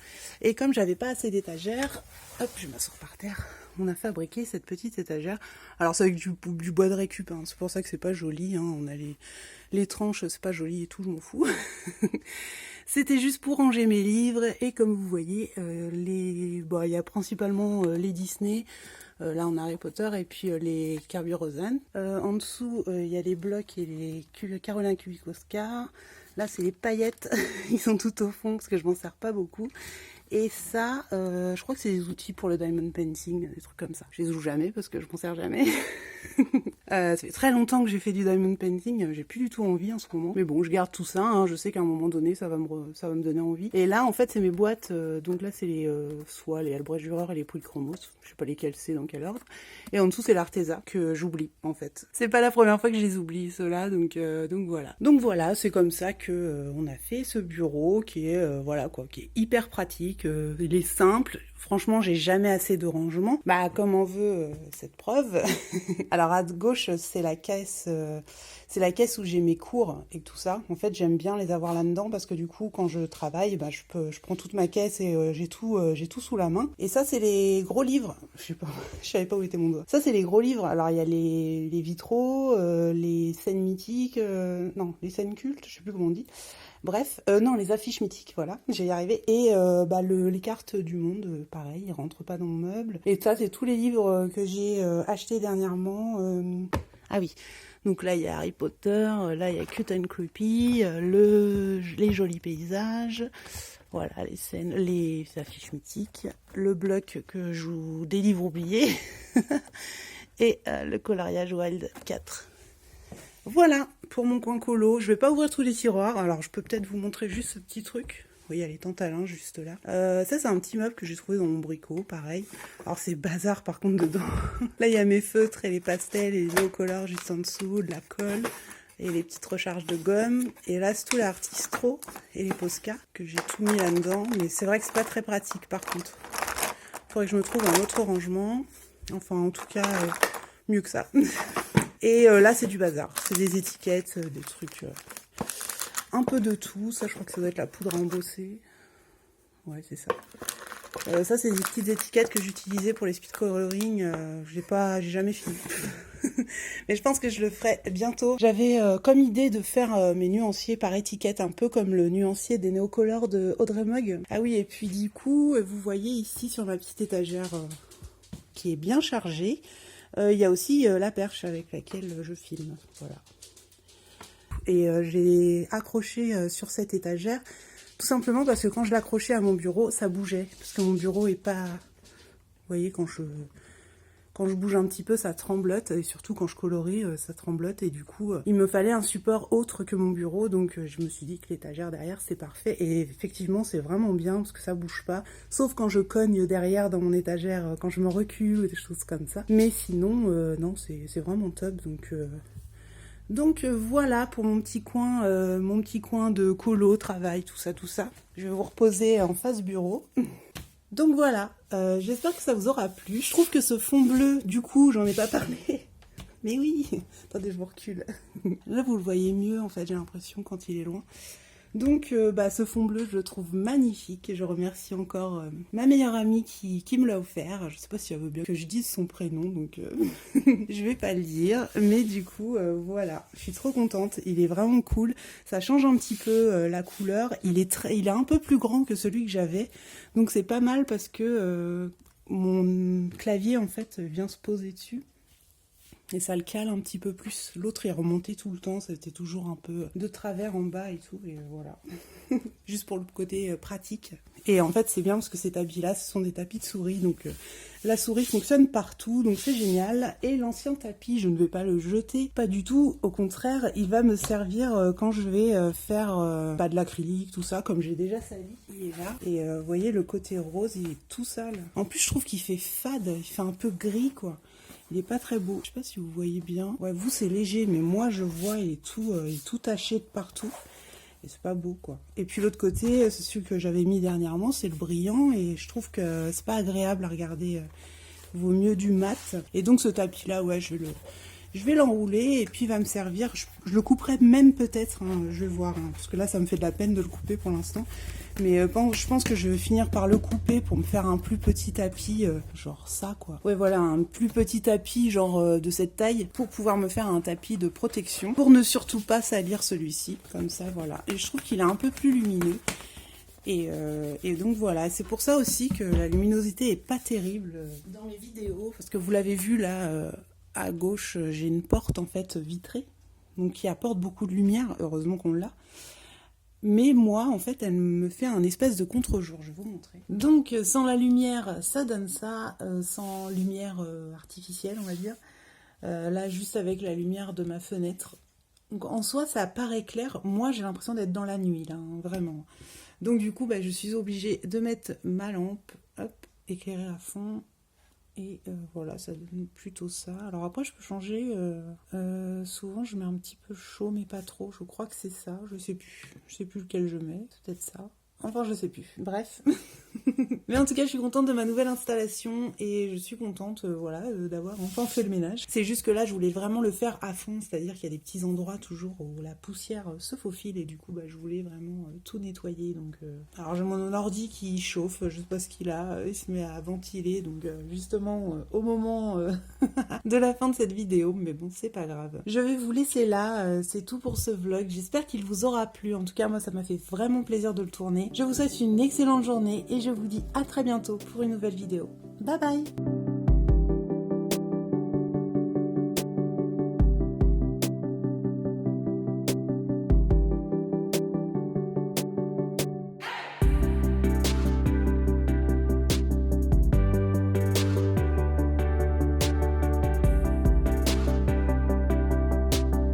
[SPEAKER 1] Et comme j'avais pas assez d'étagères, hop je m'assois par terre. On a fabriqué cette petite étagère. Alors c'est avec du bois de récup, hein. C'est pour ça que c'est pas joli, hein. On a les tranches, c'est pas joli et tout, je m'en fous. C'était juste pour ranger mes livres et comme vous voyez, il y a principalement les Disney, là on a Harry Potter et puis les Kirby Rosen. En dessous, il y a les blocs et les Caroline Cubic Oscar. Là c'est les paillettes, ils sont tout au fond parce que je m'en sers pas beaucoup. Et ça, je crois que c'est des outils pour le diamond painting, des trucs comme ça. Je les ouvre jamais parce que je m'en sers jamais. Ça fait très longtemps que j'ai fait du diamond painting, j'ai plus du tout envie en ce moment. Mais bon, je garde tout ça, hein. Je sais qu'à un moment donné, ça va me donner envie. Et là, en fait, c'est mes boîtes. Donc là, c'est soit les Albrecht Dürer et les Puig Chromos. Je sais pas lesquels c'est, dans quel ordre. Et en dessous, c'est l'Arteza que j'oublie, en fait. C'est pas la première fois que je les oublie, ceux-là, donc voilà. Donc voilà, c'est comme ça que on a fait ce bureau qui est, voilà quoi, qui est hyper pratique. Il est simple. Franchement, j'ai jamais assez de rangement. Bah, comme en veut cette preuve. Alors à gauche, c'est la caisse où j'ai mes cours et tout ça. En fait, j'aime bien les avoir là-dedans parce que du coup, quand je travaille, bah, je prends toute ma caisse et j'ai tout sous la main. Et ça, c'est les gros livres. Je savais pas où était mon doigt. Ça, c'est les gros livres. Alors, il y a les vitraux, les scènes mythiques, non, les scènes cultes, je sais plus comment on dit. Bref, non, les affiches mythiques, voilà, j'ai y arrivé. Et les cartes du monde, pareil, ils rentrent pas dans mon meuble. Et ça, c'est tous les livres que j'ai achetés dernièrement. Ah oui, donc là, il y a Harry Potter, là, il y a Cute and Creepy, les jolis paysages, voilà, les scènes, les affiches mythiques, le bloc que je vous délivre oublié, et le coloriage Wild 4. Voilà pour mon coin colo. Je vais pas ouvrir tous les tiroirs. Alors je peux peut-être vous montrer juste ce petit truc. Oui, il y a les tantalins juste là. Ça, c'est un petit meuble que j'ai trouvé dans mon bricot, pareil. Alors c'est bazar par contre dedans. Là, il y a mes feutres et les pastels et les néocolores juste en dessous, de la colle et les petites recharges de gomme. Et là, c'est tout l'artistro et les Posca que j'ai tout mis là-dedans. Mais c'est vrai que c'est pas très pratique par contre. Faudrait que je me trouve un autre rangement. Enfin, en tout cas, mieux que ça. Et là, c'est du bazar. C'est des étiquettes, des trucs... un peu de tout. Ça, je crois que ça doit être la poudre à embosser. Ouais, c'est ça. Ça, c'est des petites étiquettes que j'utilisais pour les speed coloring. J'ai jamais fini. Mais je pense que je le ferai bientôt. J'avais comme idée de faire mes nuanciers par étiquette, un peu comme le nuancier des néocolores de Audrey Mug. Ah oui, et puis du coup, vous voyez ici sur ma petite étagère qui est bien chargée, il y a aussi la perche avec laquelle je filme, voilà. Et j'ai accroché sur cette étagère, tout simplement parce que quand je l'accrochais à mon bureau, ça bougeait. Parce que mon bureau est pas... Vous voyez, quand je bouge un petit peu, ça tremblote. Et surtout, quand je colorie, ça tremblote. Et du coup, il me fallait un support autre que mon bureau. Donc, je me suis dit que l'étagère derrière, c'est parfait. Et effectivement, c'est vraiment bien parce que ça bouge pas. Sauf quand je cogne derrière dans mon étagère, quand je me recule ou des choses comme ça. Mais sinon, non, c'est vraiment top. Donc voilà pour mon petit coin de colo, travail, tout ça. Je vais vous reposer en face bureau. Donc voilà, j'espère que ça vous aura plu. Je trouve que ce fond bleu, du coup, j'en ai pas parlé. Mais oui, attendez, je vous recule. Là, vous le voyez mieux, en fait, j'ai l'impression, quand il est loin. Donc, ce fond bleu, je le trouve magnifique. Et je remercie encore ma meilleure amie qui me l'a offert. Je sais pas si elle veut bien que je dise son prénom, donc je vais pas le dire. Mais du coup, voilà, je suis trop contente. Il est vraiment cool. Ça change un petit peu la couleur. Il est un peu plus grand que celui que j'avais. Donc, c'est pas mal parce que mon clavier, en fait, vient se poser dessus. Et ça le cale un petit peu plus. L'autre, il remontait tout le temps. C'était toujours un peu de travers en bas et tout. Et voilà. Juste pour le côté pratique. Et en fait, c'est bien parce que ces tapis-là, ce sont des tapis de souris. Donc, la souris fonctionne partout. Donc, c'est génial. Et l'ancien tapis, je ne vais pas le jeter. Pas du tout. Au contraire, il va me servir quand je vais faire de l'acrylique, tout ça. Comme j'ai déjà sali. Il est là. Et vous voyez, le côté rose, il est tout sale. En plus, je trouve qu'il fait fade. Il fait un peu gris, quoi. Il est pas très beau. Je sais pas si vous voyez bien. Ouais, vous, c'est léger, mais moi, je vois, il est tout taché de partout. Et c'est pas beau, quoi. Et puis l'autre côté, c'est celui que j'avais mis dernièrement, c'est le brillant. Et je trouve que c'est pas agréable à regarder. Vaut mieux du mat. Et donc, ce tapis-là, ouais, je vais l'enrouler et puis il va me servir. Je le couperai même peut-être, hein, je vais voir. Parce que là, ça me fait de la peine de le couper pour l'instant. Mais je pense que je vais finir par le couper pour me faire un plus petit tapis, genre ça, quoi. Ouais, voilà, un plus petit tapis, genre de cette taille, pour pouvoir me faire un tapis de protection, pour ne surtout pas salir celui-ci, comme ça, voilà. Et je trouve qu'il est un peu plus lumineux. Et donc voilà, c'est pour ça aussi que la luminosité est pas terrible dans mes vidéos, parce que vous l'avez vu là, à gauche, j'ai une porte en fait vitrée, donc qui apporte beaucoup de lumière, heureusement qu'on l'a. Mais moi, en fait, elle me fait un espèce de contre-jour, je vais vous montrer. Donc, sans la lumière, ça donne ça, sans lumière artificielle, on va dire. Là, juste avec la lumière de ma fenêtre. Donc, en soi, ça paraît clair. Moi, j'ai l'impression d'être dans la nuit, là, hein, vraiment. Donc, du coup, bah, je suis obligée de mettre ma lampe, hop, éclairée à fond. Et voilà, ça donne plutôt ça. Alors après, je peux changer. Souvent, je mets un petit peu chaud, mais pas trop. Je crois que c'est ça. Je sais plus. Je sais plus lequel je mets. C'est peut-être ça. Enfin, je sais plus. Bref. Mais en tout cas, je suis contente de ma nouvelle installation et je suis contente voilà, d'avoir enfin fait le ménage. C'est juste que là, je voulais vraiment le faire à fond, c'est-à-dire qu'il y a des petits endroits toujours où la poussière se faufile et du coup, bah, je voulais vraiment tout nettoyer. Donc, alors, j'ai mon ordi qui chauffe, je sais pas ce qu'il a, il se met à ventiler, donc justement au moment de la fin de cette vidéo, mais bon, c'est pas grave. Je vais vous laisser là, c'est tout pour ce vlog. J'espère qu'il vous aura plu. En tout cas, moi, ça m'a fait vraiment plaisir de le tourner. Je vous souhaite une excellente journée et je vous dis à très bientôt pour une nouvelle vidéo. Bye bye!